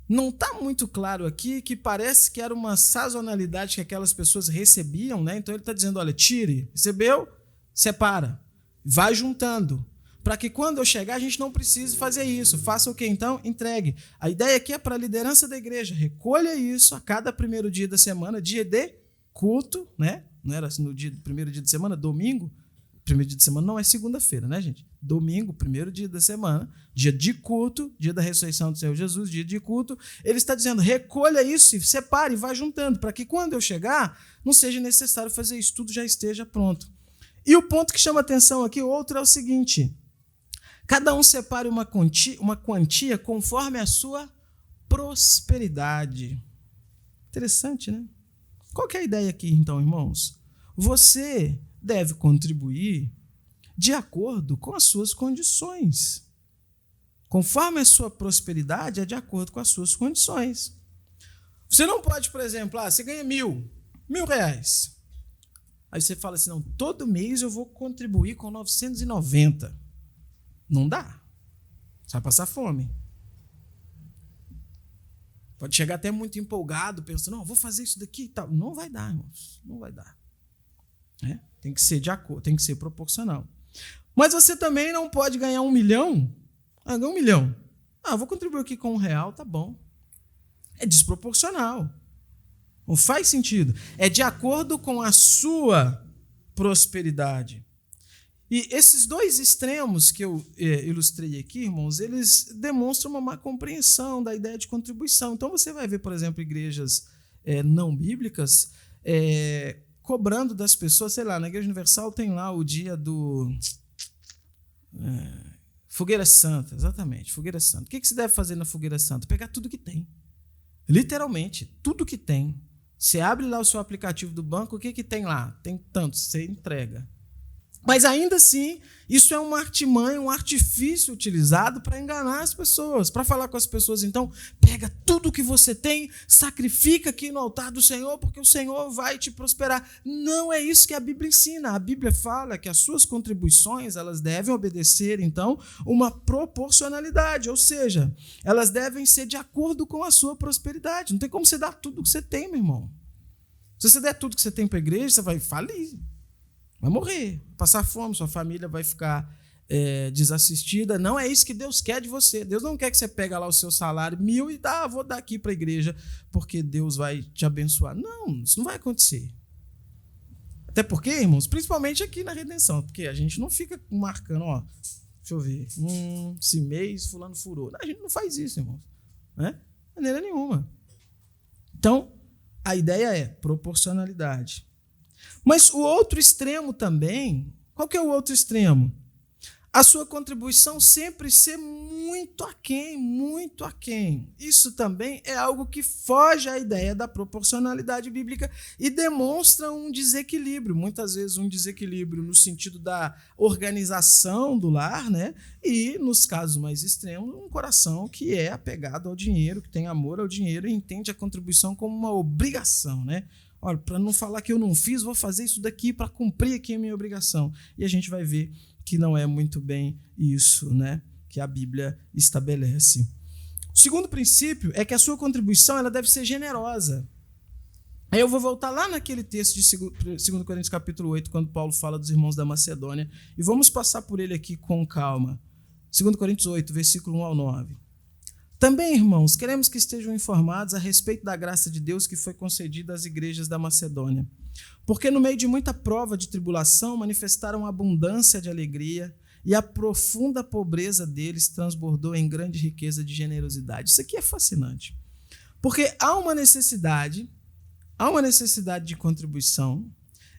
Não está muito claro aqui que parece que era uma sazonalidade que aquelas pessoas recebiam, né? Então ele está dizendo, olha, tire, recebeu, separa, vai juntando. Para que quando eu chegar a gente não precise fazer isso. Faça o quê então? Entregue. A ideia aqui é para a liderança da igreja. Recolha isso a cada primeiro dia da semana, dia de culto, né? Não era no primeiro dia de semana, domingo. Primeiro dia de semana não é segunda-feira, né, gente? Domingo, primeiro dia da semana, dia de culto, dia da ressurreição do Senhor Jesus, dia de culto. Ele está dizendo, recolha isso, separe e vá juntando, para que quando eu chegar, não seja necessário fazer isso, tudo já esteja pronto. E o ponto que chama atenção aqui, outro é o seguinte, cada um separe uma quantia conforme a sua prosperidade. Interessante, né? Qual que é a ideia aqui, então, irmãos? Você deve contribuir de acordo com as suas condições. Conforme a sua prosperidade, é de acordo com as suas condições. Você não pode, por exemplo, você ganha R$1.000. Aí você fala assim, não, todo mês eu vou contribuir com 990. Não dá. Você vai passar fome. Pode chegar até muito empolgado, pensando, não, vou fazer isso daqui e tal. Não vai dar, irmãos. Não vai dar. Tem que ser de acordo, tem que ser proporcional. Mas você também não pode ganhar 1 milhão. Ganhar 1 milhão. Vou contribuir aqui com R$1, tá bom. É desproporcional. Não faz sentido. É de acordo com a sua prosperidade. E esses dois extremos que eu ilustrei aqui, irmãos, eles demonstram uma má compreensão da ideia de contribuição. Então você vai ver, por exemplo, igrejas não bíblicas cobrando das pessoas, sei lá, na Igreja Universal tem lá o dia do Fogueira Santa, exatamente, Fogueira Santa. O que se deve fazer na Fogueira Santa? Pegar tudo que tem. Literalmente, tudo que tem. Você abre lá o seu aplicativo do banco, o que tem lá? Tem tanto, você entrega. Mas ainda assim, isso é uma artimanha, um artifício utilizado para enganar as pessoas, para falar com as pessoas, então, pega tudo que você tem, sacrifica aqui no altar do Senhor, porque o Senhor vai te prosperar. Não é isso que a Bíblia ensina. A Bíblia fala que as suas contribuições, elas devem obedecer, então, uma proporcionalidade, ou seja, elas devem ser de acordo com a sua prosperidade. Não tem como você dar tudo que você tem, meu irmão. Se você der tudo que você tem para a igreja, você vai falir. Vai morrer, passar fome, sua família vai ficar desassistida. Não é isso que Deus quer de você. Deus não quer que você pegue lá o seu salário 1.000 e vou dar aqui para a igreja porque Deus vai te abençoar. Não, isso não vai acontecer. Até porque, irmãos, principalmente aqui na Redenção, porque a gente não fica marcando, deixa eu ver, esse mês fulano furou. A gente não faz isso, irmãos. Né? De maneira nenhuma. Então, a ideia é proporcionalidade. Mas o outro extremo também, qual que é o outro extremo? A sua contribuição sempre ser muito aquém, muito aquém. Isso também é algo que foge à ideia da proporcionalidade bíblica e demonstra um desequilíbrio, muitas vezes um desequilíbrio no sentido da organização do lar, né? E, nos casos mais extremos, um coração que é apegado ao dinheiro, que tem amor ao dinheiro e entende a contribuição como uma obrigação, né? Olha, para não falar que eu não fiz, vou fazer isso daqui para cumprir aqui a minha obrigação. E a gente vai ver que não é muito bem isso, né, que a Bíblia estabelece. O segundo princípio é que a sua contribuição ela deve ser generosa. Aí eu vou voltar lá naquele texto de 2 Coríntios capítulo 8, quando Paulo fala dos irmãos da Macedônia, e vamos passar por ele aqui com calma. 2 Coríntios 8, versículo 1 ao 9. Também, irmãos, queremos que estejam informados a respeito da graça de Deus que foi concedida às igrejas da Macedônia. Porque no meio de muita prova de tribulação manifestaram abundância de alegria e a profunda pobreza deles transbordou em grande riqueza de generosidade. Isso aqui é fascinante. Porque há uma necessidade de contribuição.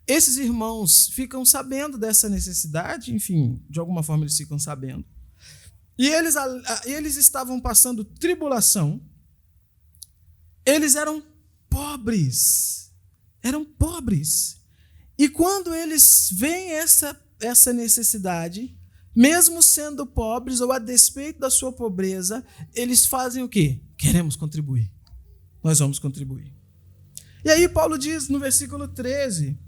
Esses irmãos ficam sabendo dessa necessidade, enfim, de alguma forma eles ficam sabendo. E eles estavam passando tribulação. Eles eram pobres. E quando eles veem essa necessidade, mesmo sendo pobres ou a despeito da sua pobreza, eles fazem o quê? Queremos contribuir. Nós vamos contribuir. E aí Paulo diz no versículo 13,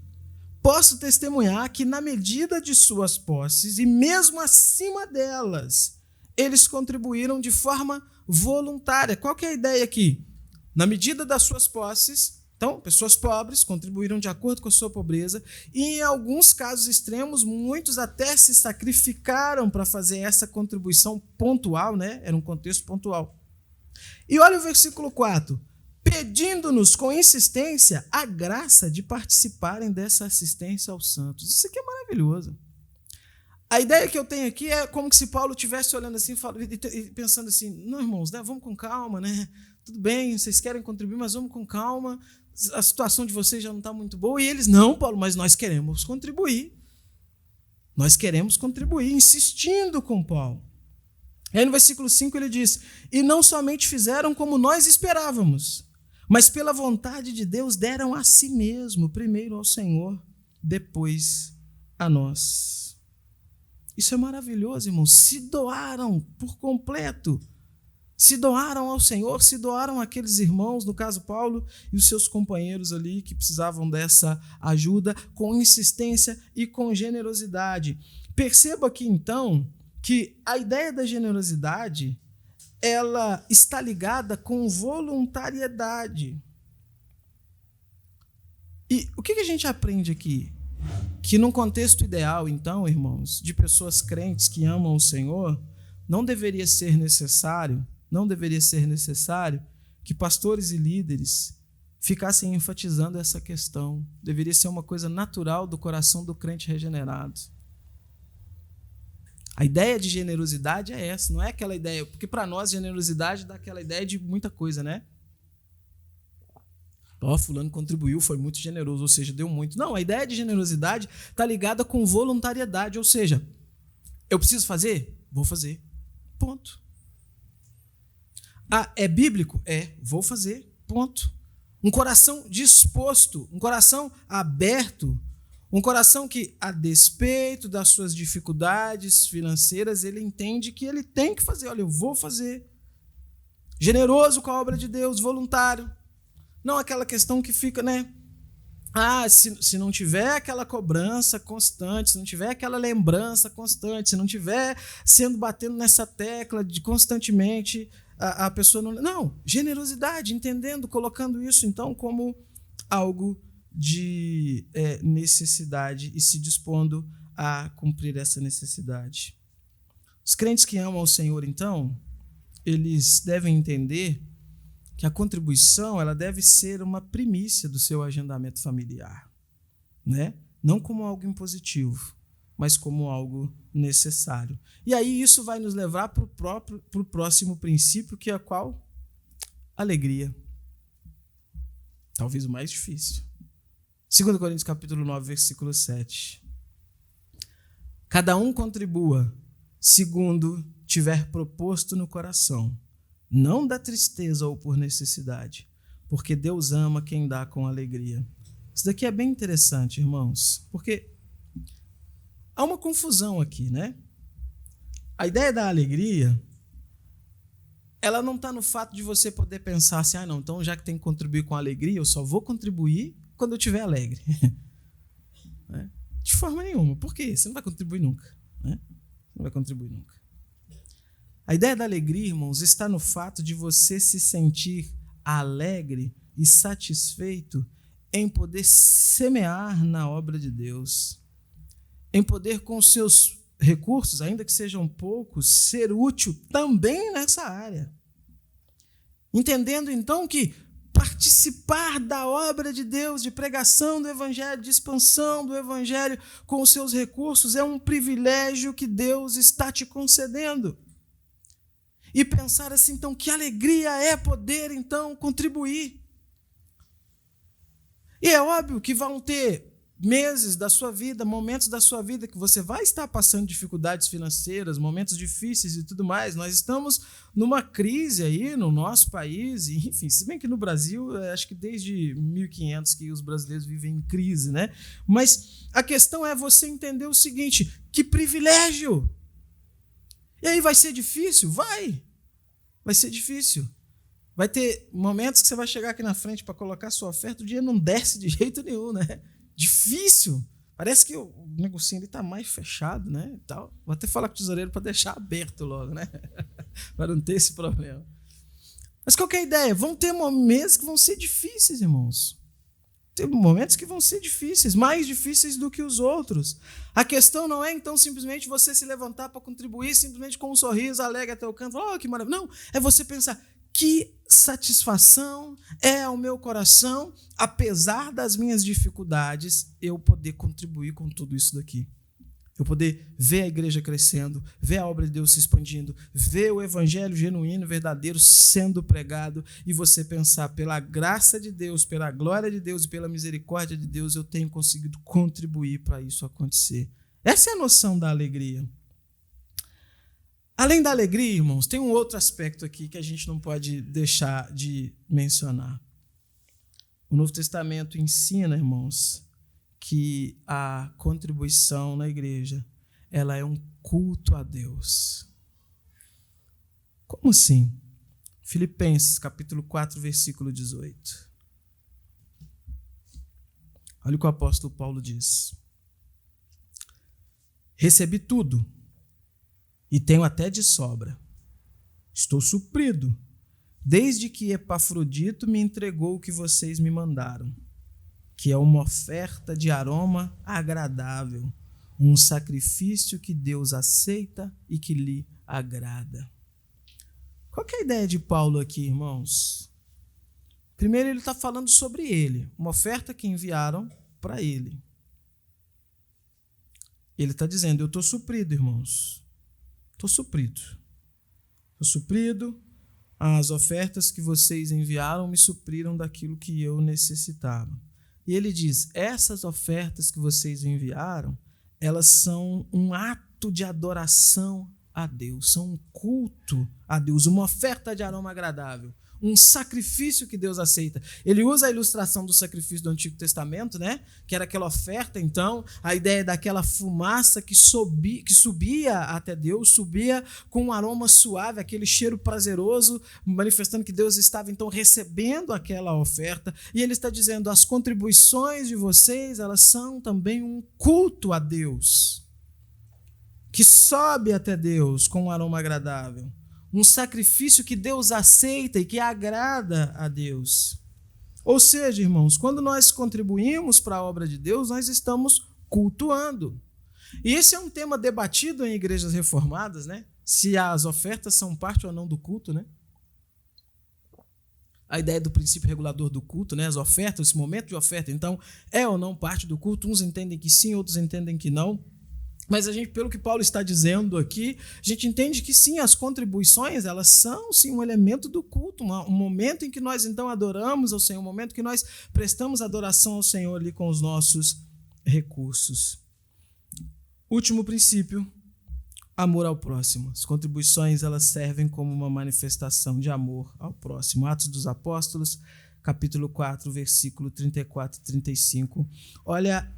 posso testemunhar que na medida de suas posses e mesmo acima delas, eles contribuíram de forma voluntária. Qual que é a ideia aqui? Na medida das suas posses, então, pessoas pobres contribuíram de acordo com a sua pobreza e, em alguns casos extremos, muitos até se sacrificaram para fazer essa contribuição pontual, né? Era um contexto pontual. E olha o versículo 4. Pedindo-nos com insistência a graça de participarem dessa assistência aos santos. Isso aqui é maravilhoso. A ideia que eu tenho aqui é como se Paulo estivesse olhando assim e pensando assim, não, irmãos, né? Vamos com calma, né? Tudo bem, vocês querem contribuir, mas vamos com calma. A situação de vocês já não está muito boa. E eles, não, Paulo, mas nós queremos contribuir. Nós queremos contribuir, insistindo com Paulo. Aí no versículo 5 ele diz, e não somente fizeram como nós esperávamos, mas pela vontade de Deus deram a si mesmo, primeiro ao Senhor, depois a nós. Isso é maravilhoso, irmãos. Se doaram por completo. Se doaram ao Senhor, se doaram àqueles irmãos, no caso Paulo e os seus companheiros ali que precisavam dessa ajuda, com insistência e com generosidade. Perceba aqui então que a ideia da generosidade ela está ligada com voluntariedade. E o que a gente aprende aqui? Que num contexto ideal, então, irmãos, de pessoas crentes que amam o Senhor, não deveria ser necessário que pastores e líderes ficassem enfatizando essa questão. Deveria ser uma coisa natural do coração do crente regenerado. A ideia de generosidade é essa, não é aquela ideia, porque para nós generosidade dá aquela ideia de muita coisa, né? Fulano contribuiu, foi muito generoso, ou seja, deu muito. Não, a ideia de generosidade está ligada com voluntariedade, ou seja, eu preciso fazer? Vou fazer. Ponto. É bíblico? Vou fazer. Ponto. Um coração disposto, um coração aberto, um coração que, a despeito das suas dificuldades financeiras, ele entende que ele tem que fazer. Olha, eu vou fazer. Generoso com a obra de Deus, voluntário. Não aquela questão que fica, né? Se não tiver aquela cobrança constante, se não tiver aquela lembrança constante, se não tiver batendo nessa tecla de constantemente, a pessoa não... Não, generosidade, entendendo, colocando isso, então, como algo de necessidade e se dispondo a cumprir essa necessidade. Os crentes que amam o Senhor, então, eles devem entender que a contribuição ela deve ser uma primícia do seu agendamento familiar, né? Não como algo impositivo, mas como algo necessário. E aí isso vai nos levar para o próximo princípio, que é qual? Alegria. Talvez o mais difícil. 2 Coríntios capítulo 9, versículo 7. Cada um contribua segundo tiver proposto no coração, não da tristeza ou por necessidade, porque Deus ama quem dá com alegria. Isso daqui é bem interessante, irmãos, porque há uma confusão aqui, né? A ideia da alegria, ela não está no fato de você poder pensar assim, não, então já que tem que contribuir com alegria, eu só vou contribuir quando eu estiver alegre. De forma nenhuma. Por quê? Você não vai contribuir nunca. Né? Você não vai contribuir nunca. A ideia da alegria, irmãos, está no fato de você se sentir alegre e satisfeito em poder semear na obra de Deus, em poder com os seus recursos, ainda que sejam poucos, ser útil também nessa área. Entendendo, então, que participar da obra de Deus, de pregação do Evangelho, de expansão do Evangelho com os seus recursos, é um privilégio que Deus está te concedendo. E pensar assim, então, que alegria é poder, então, contribuir. E é óbvio que vão ter meses da sua vida, momentos da sua vida que você vai estar passando dificuldades financeiras, momentos difíceis e tudo mais. Nós estamos numa crise aí no nosso país, e, enfim, se bem que no Brasil, acho que desde 1500 que os brasileiros vivem em crise, né? Mas a questão é você entender o seguinte, que privilégio! E aí vai ser difícil? Vai ser difícil. Vai ter momentos que você vai chegar aqui na frente para colocar sua oferta, o dinheiro não desce de jeito nenhum, né? Difícil. Parece que o negocinho ali está mais fechado, né? E tal. Vou até falar com o tesoureiro para deixar aberto logo, né? Para não ter esse problema. Mas qual que é a ideia? Vão ter momentos que vão ser difíceis, irmãos. Tem momentos que vão ser difíceis, mais difíceis do que os outros. A questão não é, então, simplesmente você se levantar para contribuir, simplesmente com um sorriso alegre até o canto, que maravilha. Não, é você pensar, que satisfação é ao meu coração, apesar das minhas dificuldades, eu poder contribuir com tudo isso daqui. Eu poder ver a igreja crescendo, ver a obra de Deus se expandindo, ver o evangelho genuíno, verdadeiro sendo pregado, e você pensar, pela graça de Deus, pela glória de Deus e pela misericórdia de Deus, eu tenho conseguido contribuir para isso acontecer. Essa é a noção da alegria. Além da alegria, irmãos, tem um outro aspecto aqui que a gente não pode deixar de mencionar. O Novo Testamento ensina, irmãos, que a contribuição na igreja, ela é um culto a Deus. Como assim? Filipenses, capítulo 4, versículo 18. Olha o que o apóstolo Paulo diz. Recebi tudo, e tenho até de sobra. Estou suprido, desde que Epafrodito me entregou o que vocês me mandaram, que é uma oferta de aroma agradável, um sacrifício que Deus aceita e que lhe agrada. Qual que é a ideia de Paulo aqui, irmãos? Primeiro, ele está falando sobre ele, uma oferta que enviaram para ele. Ele está dizendo, eu estou suprido, irmãos. Estou suprido. Estou suprido. As ofertas que vocês enviaram me supriram daquilo que eu necessitava. E ele diz, essas ofertas que vocês enviaram, elas são um ato de adoração a Deus, são um culto a Deus, uma oferta de aroma agradável, um sacrifício que Deus aceita. Ele usa a ilustração do sacrifício do Antigo Testamento, né? Que era aquela oferta, então, a ideia daquela fumaça que subia até Deus, subia com um aroma suave, aquele cheiro prazeroso, manifestando que Deus estava, então, recebendo aquela oferta. E ele está dizendo, as contribuições de vocês, elas são também um culto a Deus, que sobe até Deus com um aroma agradável. Um sacrifício que Deus aceita e que agrada a Deus. Ou seja, irmãos, quando nós contribuímos para a obra de Deus, nós estamos cultuando. E esse é um tema debatido em igrejas reformadas, né? se as ofertas são parte ou não do culto, né? A ideia do princípio regulador do culto, né? As ofertas, esse momento de oferta, então, é ou não parte do culto? Uns entendem que sim, outros entendem que não. Mas a gente, pelo que Paulo está dizendo aqui, a gente entende que sim, as contribuições, elas são sim um elemento do culto, um momento em que nós então adoramos ao Senhor, um momento que nós prestamos adoração ao Senhor ali com os nossos recursos. Último princípio, amor ao próximo. As contribuições, elas servem como uma manifestação de amor ao próximo. Atos dos Apóstolos, capítulo 4, versículo 34 e 35. Olha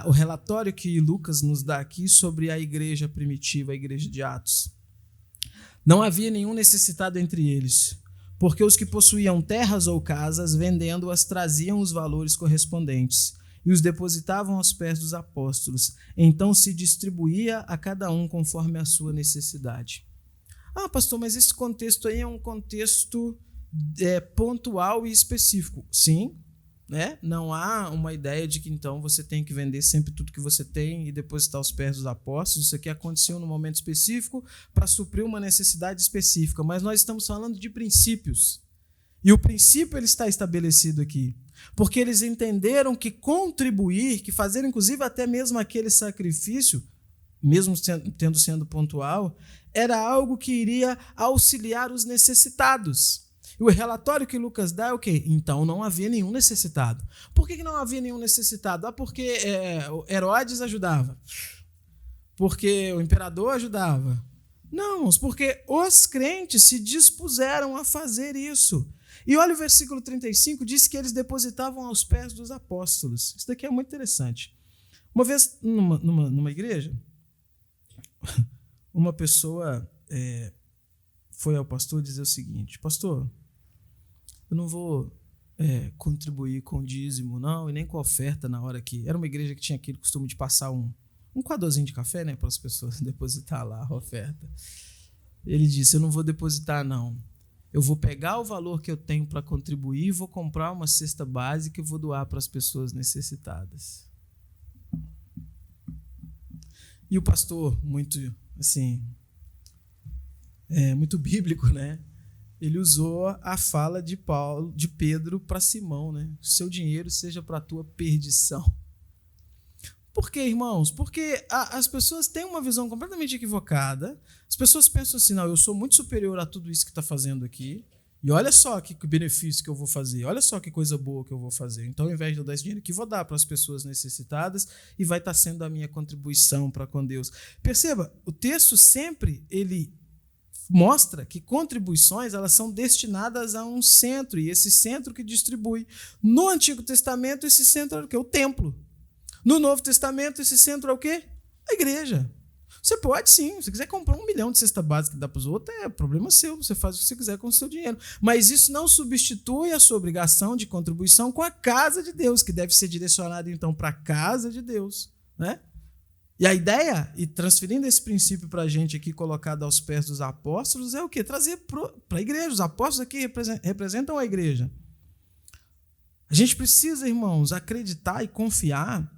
o relatório que Lucas nos dá aqui sobre a igreja primitiva, a igreja de Atos. Não havia nenhum necessitado entre eles, porque os que possuíam terras ou casas, vendendo-as, traziam os valores correspondentes e os depositavam aos pés dos apóstolos. Então se distribuía a cada um conforme a sua necessidade. Ah, pastor, mas esse contexto aí é um contexto pontual e específico. Sim, né? Não há uma ideia de que então você tem que vender sempre tudo que você tem e depositar aos pés dos apóstolos. Isso aqui aconteceu num momento específico para suprir uma necessidade específica, mas nós estamos falando de princípios. E o princípio ele está estabelecido aqui, porque eles entenderam que contribuir, que fazer inclusive até mesmo aquele sacrifício, mesmo tendo sendo pontual, era algo que iria auxiliar os necessitados. E o relatório que Lucas dá é o quê? Então não havia nenhum necessitado. Por que não havia nenhum necessitado? Porque Herodes ajudava. Porque o imperador ajudava. Não, porque os crentes se dispuseram a fazer isso. E olha o versículo 35, diz que eles depositavam aos pés dos apóstolos. Isso daqui é muito interessante. Uma vez, numa igreja, uma pessoa foi ao pastor dizer o seguinte: pastor, eu não vou contribuir com dízimo, não, e nem com oferta na hora que... Era uma igreja que tinha aquele costume de passar um coadorzinho de café, né, para as pessoas depositar lá a oferta. Ele disse: eu não vou depositar, não. Eu vou pegar o valor que eu tenho para contribuir, vou comprar uma cesta básica e vou doar para as pessoas necessitadas. E o pastor, muito assim, muito bíblico, né? Ele usou a fala de Pedro para Simão, né? Seu dinheiro seja para a tua perdição. Por quê, irmãos? Porque as pessoas têm uma visão completamente equivocada. As pessoas pensam assim: não, eu sou muito superior a tudo isso que está fazendo aqui. E olha só que benefício que eu vou fazer. Olha só que coisa boa que eu vou fazer. Então, ao invés de eu dar esse dinheiro aqui, vou dar para as pessoas necessitadas e vai estar sendo a minha contribuição para com Deus. Perceba, o texto sempre ele mostra que contribuições elas são destinadas a um centro, e esse centro que distribui. No Antigo Testamento, esse centro era o quê? O templo. No Novo Testamento, esse centro é o quê? A igreja. Você pode sim, se você quiser comprar 1 milhão de cesta básica e dar para os outros, é problema seu, você faz o que você quiser com o seu dinheiro. Mas isso não substitui a sua obrigação de contribuição com a casa de Deus, que deve ser direcionada então para a casa de Deus, né? E a ideia, e transferindo esse princípio para a gente aqui, colocado aos pés dos apóstolos, é o quê? Trazer para a igreja. Os apóstolos aqui representam a igreja. A gente precisa, irmãos, acreditar e confiar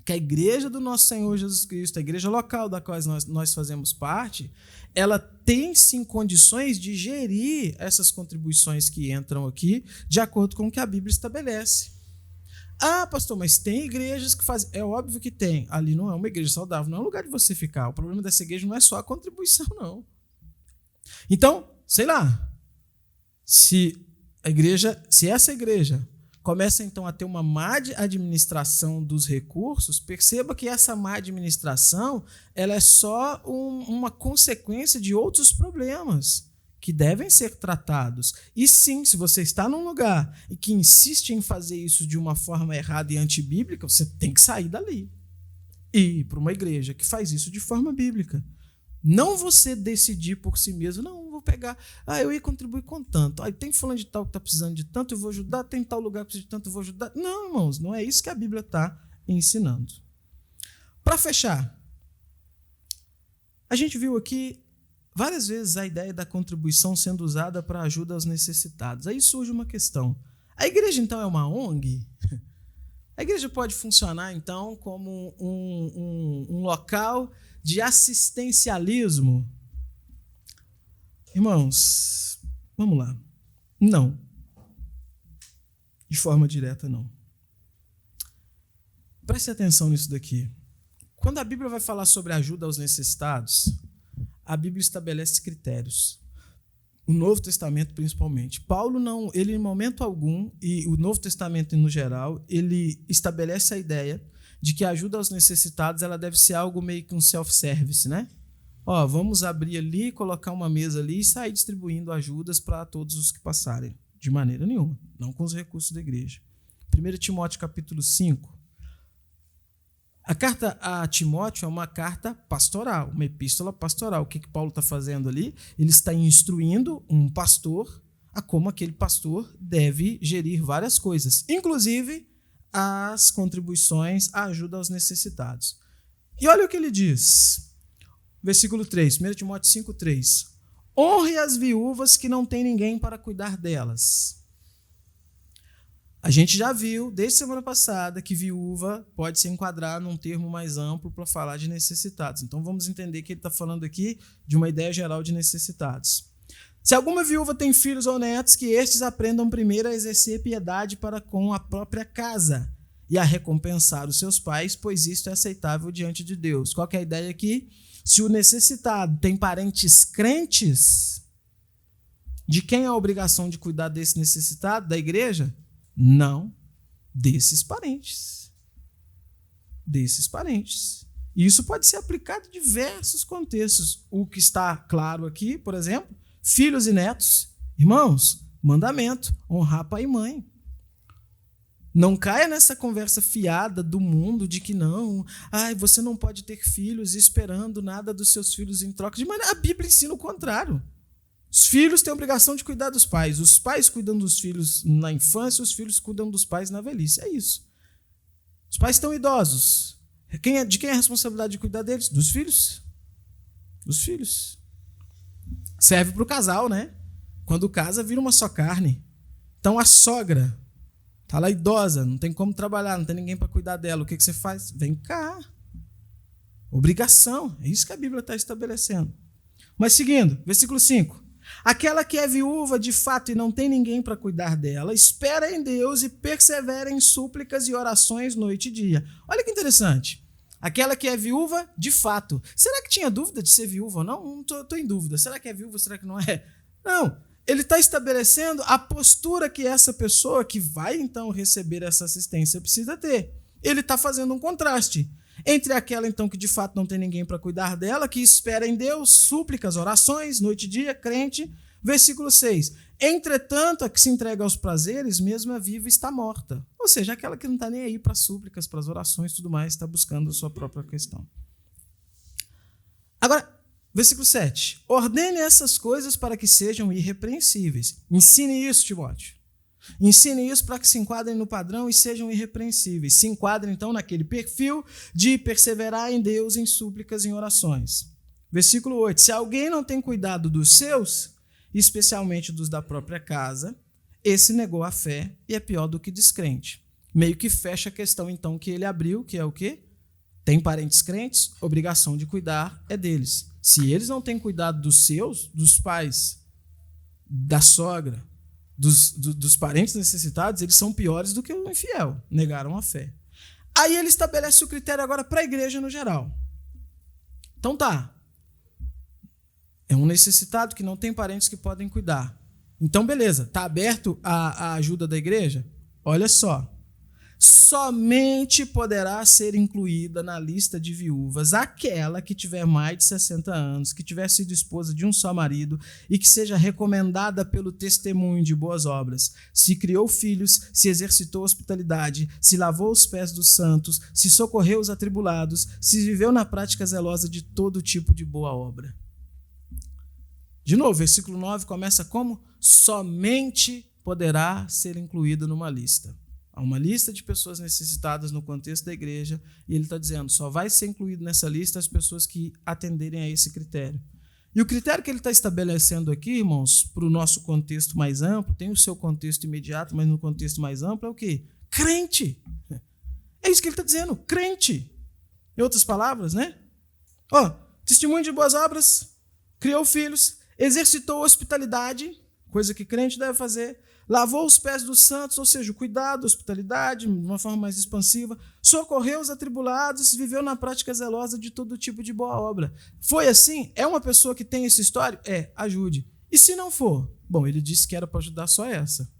que a igreja do nosso Senhor Jesus Cristo, a igreja local da qual nós fazemos parte, ela tem sim condições de gerir essas contribuições que entram aqui de acordo com o que a Bíblia estabelece. Ah, pastor, mas tem igrejas que fazem... É óbvio que tem. Ali não é uma igreja saudável, não é um lugar de você ficar. O problema dessa igreja não é só a contribuição, não. Então, sei lá, se essa igreja começa então a ter uma má administração dos recursos, perceba que essa má administração ela é só uma consequência de outros problemas que devem ser tratados. E sim, se você está num lugar e que insiste em fazer isso de uma forma errada e antibíblica, você tem que sair dali e ir para uma igreja que faz isso de forma bíblica. Não você decidir por si mesmo: não, vou pegar, eu ia contribuir com tanto, tem fulano de tal que está precisando de tanto, eu vou ajudar, tem tal lugar que precisa de tanto, eu vou ajudar. Não, irmãos, não é isso que a Bíblia está ensinando. Para fechar, a gente viu aqui várias vezes a ideia da contribuição sendo usada para ajuda aos necessitados. Aí surge uma questão: a igreja então é uma ONG? A igreja pode funcionar então como um local de assistencialismo? Irmãos, vamos lá. Não. De forma direta, não. Preste atenção nisso daqui. Quando a Bíblia vai falar sobre ajuda aos necessitados, a Bíblia estabelece critérios. O Novo Testamento, principalmente. Paulo não, ele em momento algum, e o Novo Testamento no geral, ele estabelece a ideia de que a ajuda aos necessitados ela deve ser algo meio que um self-service, né? Vamos abrir ali, colocar uma mesa ali e sair distribuindo ajudas para todos os que passarem. De maneira nenhuma, não com os recursos da igreja. 1 Timóteo capítulo 5. A carta a Timóteo é uma carta pastoral, uma epístola pastoral. O que Paulo está fazendo ali? Ele está instruindo um pastor a como aquele pastor deve gerir várias coisas, inclusive as contribuições, a ajuda aos necessitados. E olha o que ele diz, versículo 3, 1 Timóteo 5:3. Honre as viúvas que não têm ninguém para cuidar delas. A gente já viu, desde semana passada, que viúva pode se enquadrar num termo mais amplo para falar de necessitados. Então vamos entender que ele está falando aqui de uma ideia geral de necessitados. Se alguma viúva tem filhos ou netos, que estes aprendam primeiro a exercer piedade para com a própria casa e a recompensar os seus pais, pois isto é aceitável diante de Deus. Qual que é a ideia aqui? Se o necessitado tem parentes crentes, de quem é a obrigação de cuidar desse necessitado? Da igreja? Não, desses parentes. Desses parentes. E isso pode ser aplicado em diversos contextos. O que está claro aqui, por exemplo, filhos e netos. Irmãos, mandamento, honrar pai e mãe. Não caia nessa conversa fiada do mundo de que não, você não pode ter filhos esperando nada dos seus filhos em troca. De maneira, a Bíblia ensina o contrário. Os filhos têm a obrigação de cuidar dos pais. Os pais cuidam dos filhos na infância, os filhos cuidam dos pais na velhice. É isso. Os pais estão idosos. De quem é a responsabilidade de cuidar deles? Dos filhos. Dos filhos. Serve para o casal, né? Quando casa, vira uma só carne. Então a sogra está lá idosa, não tem como trabalhar, não tem ninguém para cuidar dela. O que você faz? Vem cá. Obrigação. É isso que a Bíblia está estabelecendo. Mas seguindo, versículo 5. Aquela que é viúva de fato e não tem ninguém para cuidar dela, espera em Deus e persevera em súplicas e orações noite e dia. Olha que interessante. Aquela que é viúva de fato. Será que tinha dúvida de ser viúva ou não? Não estou em dúvida. Será que é viúva? Será que não é? Não. Ele está estabelecendo a postura que essa pessoa que vai então receber essa assistência precisa ter. Ele está fazendo um contraste entre aquela então que de fato não tem ninguém para cuidar dela, que espera em Deus, súplicas, orações, noite e dia, crente. Versículo 6. Entretanto, a que se entrega aos prazeres, mesmo a viva, está morta. Ou seja, aquela que não está nem aí para as súplicas, para as orações e tudo mais, está buscando a sua própria questão. Agora, versículo 7. Ordene essas coisas para que sejam irrepreensíveis. Ensine isso, Timóteo. Ensine isso para que se enquadrem no padrão e sejam irrepreensíveis. Se enquadrem, então, naquele perfil de perseverar em Deus em súplicas e em orações. Versículo 8. Se alguém não tem cuidado dos seus, especialmente dos da própria casa, esse negou a fé e é pior do que descrente. Meio que fecha a questão, então, que ele abriu, que é o quê? Tem parentes crentes, obrigação de cuidar é deles. Se eles não têm cuidado dos seus, dos pais, da sogra, dos parentes necessitados, eles são piores do que o infiel, negaram a fé. Aí ele estabelece o critério agora para a igreja no geral. Então tá, é um necessitado que não tem parentes que podem cuidar. Então beleza, está aberto a ajuda da igreja? Olha só, somente poderá ser incluída na lista de viúvas aquela que tiver mais de 60 anos, que tiver sido esposa de um só marido e que seja recomendada pelo testemunho de boas obras, se criou filhos, se exercitou hospitalidade, se lavou os pés dos santos, se socorreu os atribulados, se viveu na prática zelosa de todo tipo de boa obra. De novo, versículo 9 começa como? Somente poderá ser incluída numa lista. Há uma lista de pessoas necessitadas no contexto da igreja e ele está dizendo, só vai ser incluído nessa lista as pessoas que atenderem a esse critério. E o critério que ele está estabelecendo aqui, irmãos, para o nosso contexto mais amplo, tem o seu contexto imediato, mas no contexto mais amplo é o quê? Crente. É isso que ele está dizendo, crente. Em outras palavras, né? Testemunho de boas obras, criou filhos, exercitou hospitalidade, coisa que crente deve fazer, lavou os pés dos santos, ou seja, o cuidado, a hospitalidade, de uma forma mais expansiva, socorreu os atribulados, viveu na prática zelosa de todo tipo de boa obra. Foi assim? É uma pessoa que tem esse histórico? Ajude. E se não for? Bom, ele disse que era para ajudar só essa.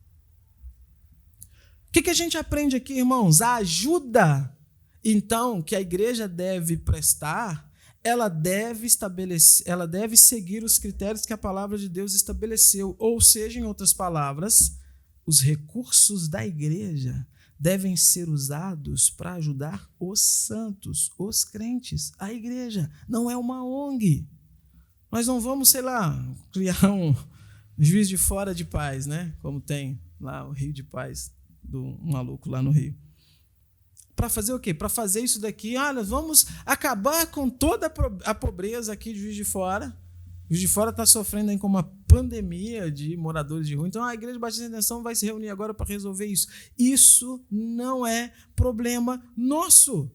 O que a gente aprende aqui, irmãos? A ajuda, então, que a igreja deve prestar, ela deve seguir os critérios que a palavra de Deus estabeleceu. Ou seja, em outras palavras, os recursos da igreja devem ser usados para ajudar os santos, os crentes. A igreja não é uma ONG. Nós não vamos, criar um Juiz de Fora de Paz, né? Como tem lá o Rio de Paz, do maluco lá no Rio. Para fazer o quê? Para fazer isso daqui, nós vamos acabar com toda a pobreza aqui de Juiz de Fora. Juiz de Fora está sofrendo aí com uma pandemia de moradores de rua. Então a Igreja Batista de Redenção vai se reunir agora para resolver isso. Isso não é problema nosso.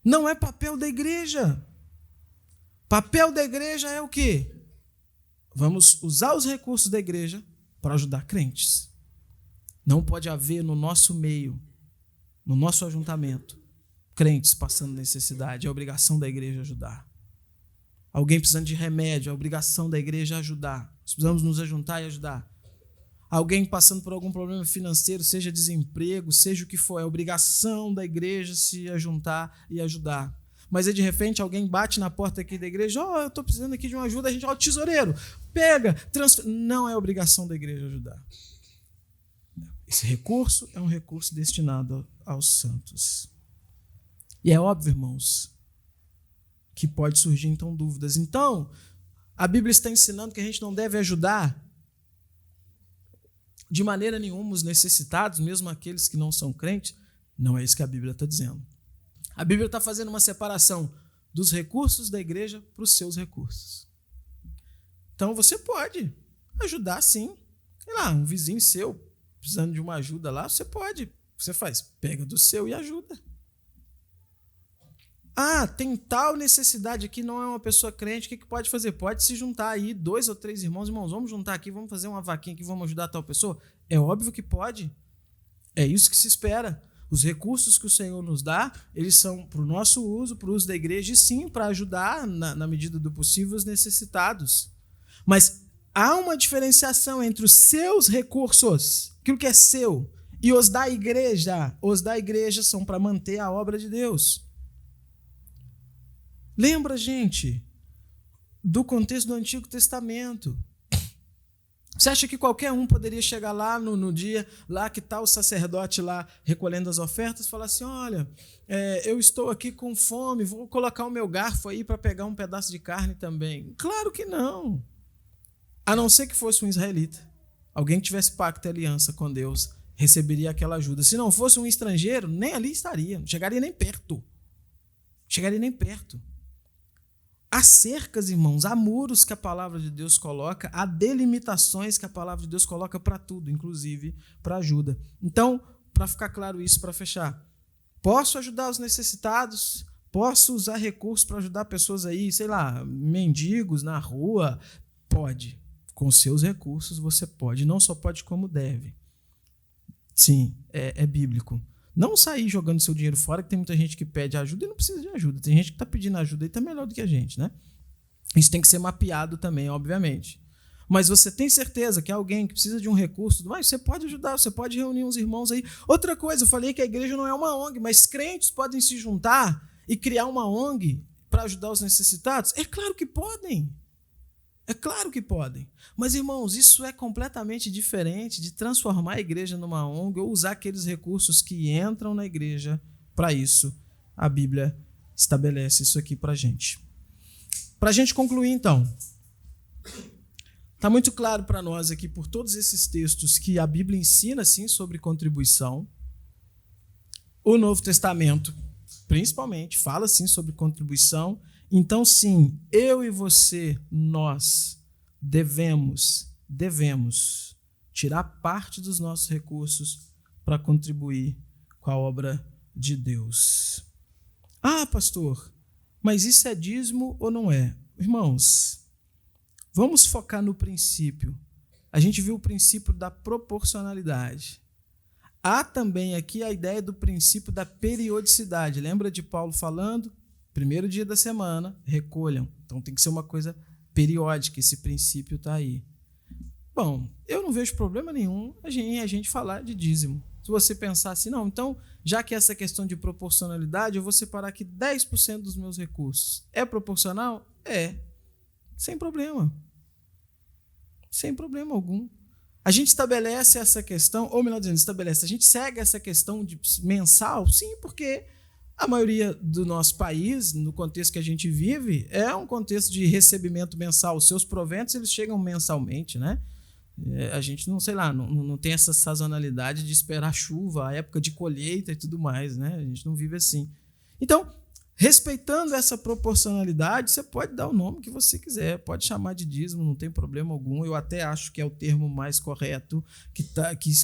Não é papel da igreja. Papel da igreja é o quê? Vamos usar os recursos da igreja para ajudar crentes. Não pode haver no nosso meio, no nosso ajuntamento, crentes passando necessidade. É obrigação da igreja ajudar. Alguém precisando de remédio, é obrigação da igreja ajudar. Nós precisamos nos ajuntar e ajudar. Alguém passando por algum problema financeiro, seja desemprego, seja o que for, é obrigação da igreja se ajuntar e ajudar. Mas aí, de repente, alguém bate na porta aqui da igreja, eu estou precisando aqui de uma ajuda, a gente, tesoureiro, pega, transfere. Não é obrigação da igreja ajudar. Esse recurso é um recurso destinado aos santos. E é óbvio, irmãos, que pode surgir, então, dúvidas. Então, a Bíblia está ensinando que a gente não deve ajudar de maneira nenhuma os necessitados, mesmo aqueles que não são crentes. Não é isso que a Bíblia está dizendo. A Bíblia está fazendo uma separação dos recursos da igreja para os seus recursos. Então, você pode ajudar, sim. Sei lá, um vizinho seu precisando de uma ajuda lá, você pode. Você faz, pega do seu e ajuda. Tem tal necessidade aqui, não é uma pessoa crente, o que pode fazer? Pode se juntar aí, 2 ou 3 irmãos, vamos juntar aqui, vamos fazer uma vaquinha aqui, vamos ajudar tal pessoa? É óbvio que pode. É isso que se espera. Os recursos que o Senhor nos dá, eles são para o nosso uso, para o uso da igreja, e sim, para ajudar, na medida do possível, os necessitados. Mas há uma diferenciação entre os seus recursos, aquilo que é seu, e os da igreja. Os da igreja são para manter a obra de Deus. Lembra, gente, do contexto do Antigo Testamento. Você acha que qualquer um poderia chegar lá no dia, lá que está o sacerdote lá recolhendo as ofertas, e falar assim, olha, eu estou aqui com fome, vou colocar o meu garfo aí para pegar um pedaço de carne também? Claro que não. A não ser que fosse um israelita. Alguém que tivesse pacto e aliança com Deus, receberia aquela ajuda. Se não fosse um estrangeiro, nem ali estaria, não chegaria nem perto. Chegaria nem perto. Há cercas, irmãos, há muros que a palavra de Deus coloca, há delimitações que a palavra de Deus coloca para tudo, inclusive para ajuda. Então, para ficar claro isso, para fechar, posso ajudar os necessitados, posso usar recursos para ajudar pessoas aí, mendigos na rua? Pode. Com seus recursos você pode, não só pode como deve. Sim, é bíblico. Não sair jogando seu dinheiro fora, que tem muita gente que pede ajuda e não precisa de ajuda. Tem gente que está pedindo ajuda e está melhor do que a gente, né? Isso tem que ser mapeado também, obviamente. Mas você tem certeza que alguém que precisa de um recurso, mas você pode ajudar, você pode reunir uns irmãos aí. Outra coisa, eu falei que a igreja não é uma ONG, mas crentes podem se juntar e criar uma ONG para ajudar os necessitados? É claro que podem. É claro que podem. Mas, irmãos, isso é completamente diferente de transformar a igreja numa ONG ou usar aqueles recursos que entram na igreja para isso. A Bíblia estabelece isso aqui para a gente. Para a gente concluir, então, está muito claro para nós aqui, por todos esses textos, que a Bíblia ensina, sim, sobre contribuição. O Novo Testamento, principalmente, fala, sim, sobre contribuição. Então, sim, eu e você, nós devemos tirar parte dos nossos recursos para contribuir com a obra de Deus. Pastor, mas isso é dízimo ou não é? Irmãos, Vamos focar no princípio. A gente viu o princípio da proporcionalidade. Há também aqui a ideia do princípio da periodicidade. Lembra de Paulo falando? Primeiro dia da semana, recolham. Então tem que ser uma coisa periódica, esse princípio está aí. Bom, eu não vejo problema nenhum a gente falar de dízimo. Se você pensar assim, não, então, já que essa questão de proporcionalidade, eu vou separar aqui 10% dos meus recursos. É proporcional? É. Sem problema. Sem problema algum. A gente estabelece essa questão, ou melhor dizendo, a gente segue essa questão de mensal, sim, porque a maioria do nosso país, no contexto que a gente vive, é um contexto de recebimento mensal. Os seus proventos, eles chegam mensalmente, né? A gente não, sei lá, não tem essa sazonalidade de esperar chuva, a época de colheita e tudo mais, né? A gente não vive assim. Então, respeitando essa proporcionalidade, você pode dar o nome que você quiser, pode chamar de dízimo, não tem problema algum. Eu até acho que é o termo mais correto, que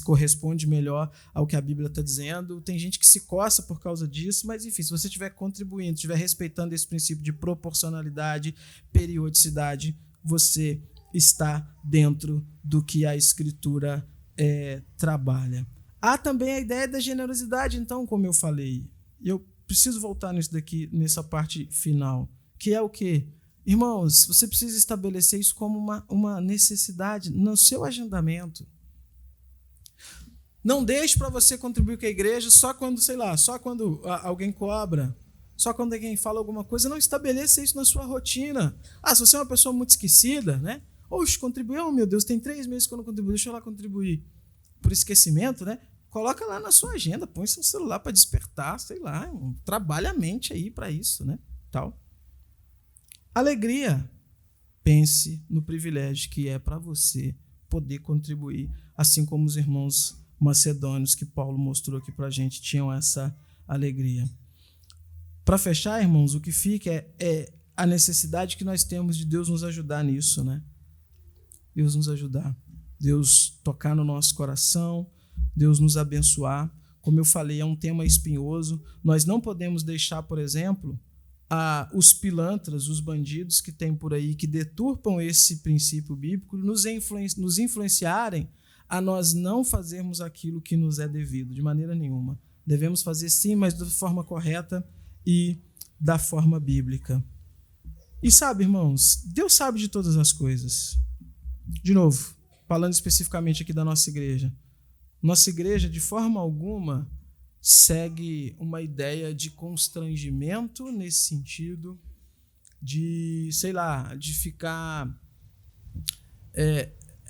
corresponde melhor ao que a Bíblia está dizendo. Tem gente que se coça por causa disso, mas enfim, se você estiver contribuindo, estiver respeitando esse princípio de proporcionalidade, periodicidade, você está dentro do que a Escritura trabalha. Há também a ideia da generosidade, então, como eu falei. Eu preciso voltar nisso daqui, nessa parte final, que é o quê? Irmãos, você precisa estabelecer isso como uma necessidade no seu agendamento. Não deixe para você contribuir com a igreja só quando, sei lá, só quando alguém cobra, só quando alguém fala alguma coisa. Não estabeleça isso na sua rotina. Se você é uma pessoa muito esquecida, né? Oxe, contribuiu, meu Deus, tem 3 meses que eu não contribuí, deixa eu lá contribuir. Por esquecimento, né? Coloca lá na sua agenda, põe seu celular para despertar, sei lá, trabalha a mente aí para isso, né? Tal. Alegria. Pense no privilégio que é para você poder contribuir, assim como os irmãos macedônios que Paulo mostrou aqui para a gente tinham essa alegria. Para fechar, irmãos, o que fica é a necessidade que nós temos de Deus nos ajudar nisso, né? Deus nos ajudar, Deus tocar no nosso coração, Deus nos abençoar. Como eu falei, é um tema espinhoso. Nós não podemos deixar, por exemplo, os pilantras, os bandidos que tem por aí, que deturpam esse princípio bíblico, nos influenciarem a nós não fazermos aquilo que nos é devido, de maneira nenhuma. Devemos fazer sim, mas da forma correta e da forma bíblica. E sabe, irmãos, Deus sabe de todas as coisas. De novo, falando especificamente aqui da nossa igreja. Nossa igreja, de forma alguma, segue uma ideia de constrangimento nesse sentido, de, sei lá, de ficar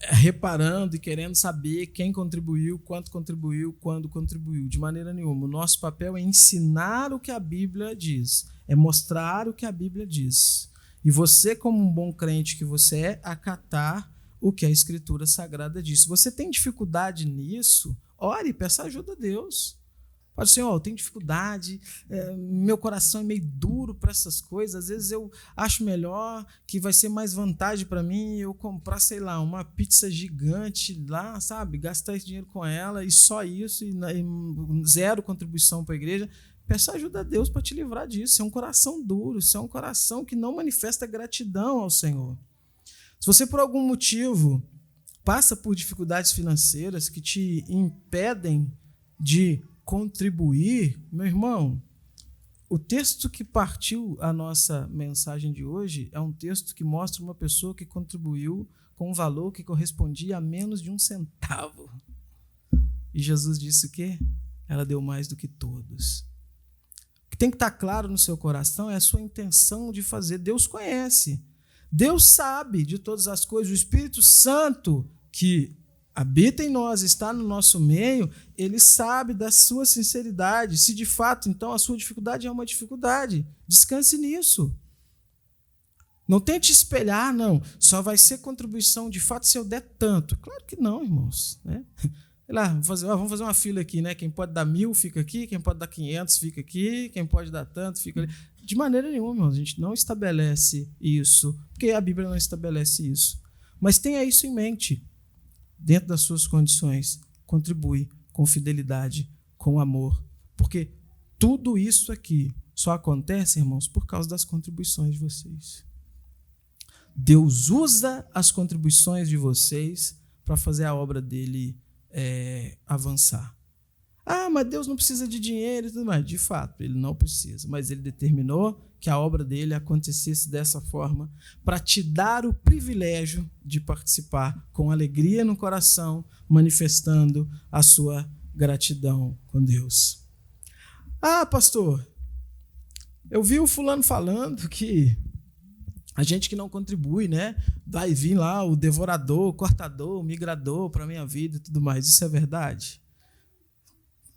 reparando e querendo saber quem contribuiu, quanto contribuiu, quando contribuiu. De maneira nenhuma. O nosso papel é ensinar o que a Bíblia diz, é mostrar o que a Bíblia diz. E você, como um bom crente que você é, acatar o que a Escritura Sagrada diz. Se você tem dificuldade nisso, ore, peça ajuda a Deus. Pode ser, eu tenho dificuldade, meu coração é meio duro para essas coisas, às vezes eu acho melhor, que vai ser mais vantagem para mim eu comprar, sei lá, uma pizza gigante lá, sabe, gastar esse dinheiro com ela e só isso, e zero contribuição para a igreja. Peça ajuda a Deus para te livrar disso. Isso é um coração duro, isso é um coração que não manifesta gratidão ao Senhor. Se você, por algum motivo, passa por dificuldades financeiras que te impedem de contribuir, meu irmão, o texto que partiu a nossa mensagem de hoje é um texto que mostra uma pessoa que contribuiu com um valor que correspondia a menos de 1 centavo. E Jesus disse o quê? Ela deu mais do que todos. O que tem que estar claro no seu coração é a sua intenção de fazer. Deus conhece. Deus sabe de todas as coisas. O Espírito Santo que habita em nós, está no nosso meio, ele sabe da sua sinceridade. Se de fato, então, a sua dificuldade é uma dificuldade, descanse nisso. Não tente espelhar, não. Só vai ser contribuição de fato se eu der tanto. Claro que não, irmãos. Né? Sei lá, vamos fazer uma fila aqui, né? Quem pode dar 1.000 fica aqui, quem pode dar 500 fica aqui, quem pode dar tanto fica ali. De maneira nenhuma, irmãos, a gente não estabelece isso, porque a Bíblia não estabelece isso. Mas tenha isso em mente, dentro das suas condições, contribui com fidelidade, com amor, porque tudo isso aqui só acontece, irmãos, por causa das contribuições de vocês. Deus usa as contribuições de vocês para fazer a obra dele avançar. Mas Deus não precisa de dinheiro e tudo mais. De fato, ele não precisa, mas ele determinou que a obra dele acontecesse dessa forma para te dar o privilégio de participar com alegria no coração, manifestando a sua gratidão com Deus. Pastor, eu vi o fulano falando que a gente que não contribui, né, vai vir lá o devorador, o cortador, o migrador para a minha vida e tudo mais. Isso é verdade?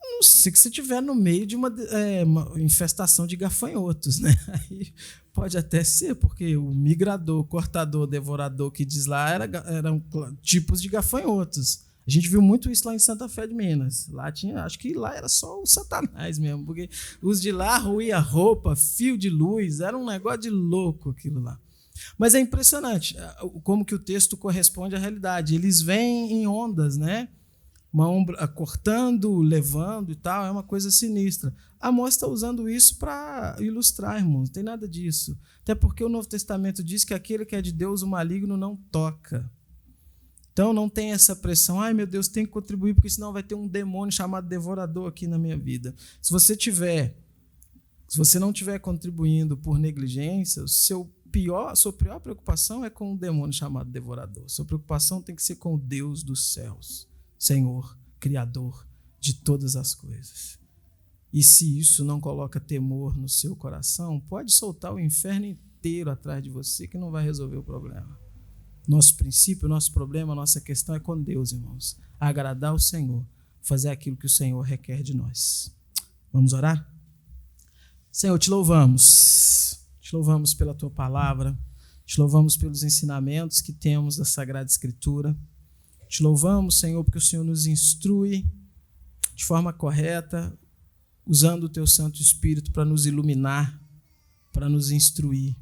Não sei que você estiver no meio de uma infestação de gafanhotos, né? Aí pode até ser, porque o migrador, cortador, devorador que diz lá eram tipos de gafanhotos. A gente viu muito isso lá em Santa Fé de Minas. Lá acho que lá era só o Satanás mesmo, porque os de lá roía roupa, fio de luz, era um negócio de louco aquilo lá. Mas é impressionante como que o texto corresponde à realidade. Eles vêm em ondas, né? Uma onda cortando, levando e tal, é uma coisa sinistra. Amós está usando isso para ilustrar, irmãos, não tem nada disso. Até porque o Novo Testamento diz que aquele que é de Deus, o maligno não toca. Então não tem essa pressão, meu Deus, tem que contribuir, porque senão vai ter um demônio chamado devorador aqui na minha vida. Se você não estiver contribuindo por negligência, sua pior preocupação é com um demônio chamado devorador. Sua preocupação tem que ser com o Deus dos céus, Senhor, Criador de todas as coisas. E se isso não coloca temor no seu coração, pode soltar o inferno inteiro atrás de você que não vai resolver o problema. Nosso princípio, nosso problema, nossa questão é com Deus, irmãos. Agradar o Senhor, fazer aquilo que o Senhor requer de nós. Vamos orar? Senhor, te louvamos. Te louvamos pela tua palavra. Te louvamos pelos ensinamentos que temos da Sagrada Escritura. Te louvamos, Senhor, porque o Senhor nos instrui de forma correta, usando o teu Santo Espírito para nos iluminar, para nos instruir.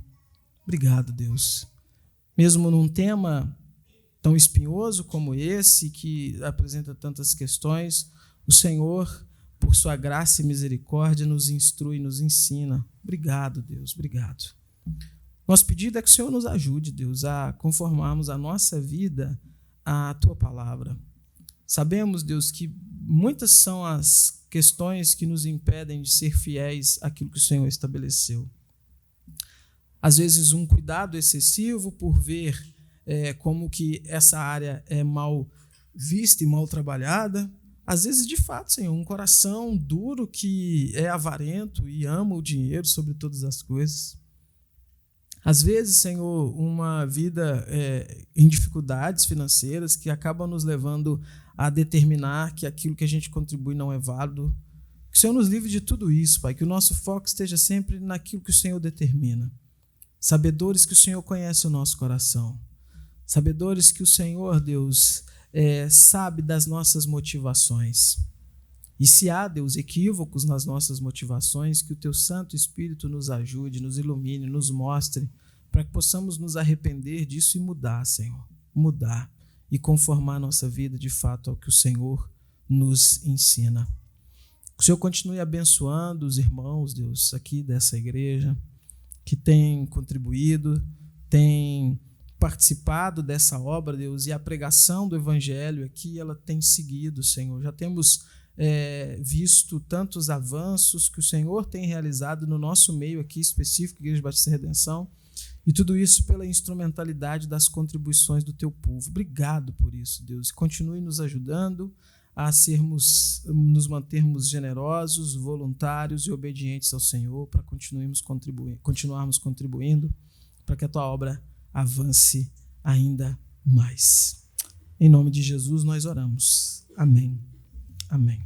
Obrigado, Deus. Mesmo num tema tão espinhoso como esse, que apresenta tantas questões, o Senhor, por sua graça e misericórdia, nos instrui, nos ensina. Obrigado, Deus, obrigado. Nosso pedido é que o Senhor nos ajude, Deus, a conformarmos a nossa vida à tua palavra. Sabemos, Deus, que muitas são as questões que nos impedem de ser fiéis àquilo que o Senhor estabeleceu. Às vezes um cuidado excessivo por ver como que essa área é mal vista e mal trabalhada. Às vezes, de fato, Senhor, um coração duro que é avarento e ama o dinheiro sobre todas as coisas. Às vezes, Senhor, uma vida em dificuldades financeiras que acabam nos levando a determinar que aquilo que a gente contribui não é válido. Que o Senhor nos livre de tudo isso, Pai, que o nosso foco esteja sempre naquilo que o Senhor determina. Sabedores que o Senhor conhece o nosso coração. Sabedores que o Senhor, Deus, sabe das nossas motivações. E se há, Deus, equívocos nas nossas motivações, que o teu Santo Espírito nos ajude, nos ilumine, nos mostre, para que possamos nos arrepender disso e mudar, Senhor. Mudar e conformar nossa vida, de fato, ao que o Senhor nos ensina. Que o Senhor continue abençoando os irmãos, Deus, aqui dessa igreja, que têm contribuído, têm participado dessa obra, Deus, e a pregação do Evangelho aqui, ela tem seguido, Senhor. Já temos visto tantos avanços que o Senhor tem realizado no nosso meio aqui específico, Igreja Batista Redenção, e tudo isso pela instrumentalidade das contribuições do teu povo. Obrigado por isso, Deus. Continue nos ajudando a nos mantermos generosos, voluntários e obedientes ao Senhor, para continuarmos contribuindo para que a tua obra avance ainda mais. Em nome de Jesus nós oramos. Amém. Amém.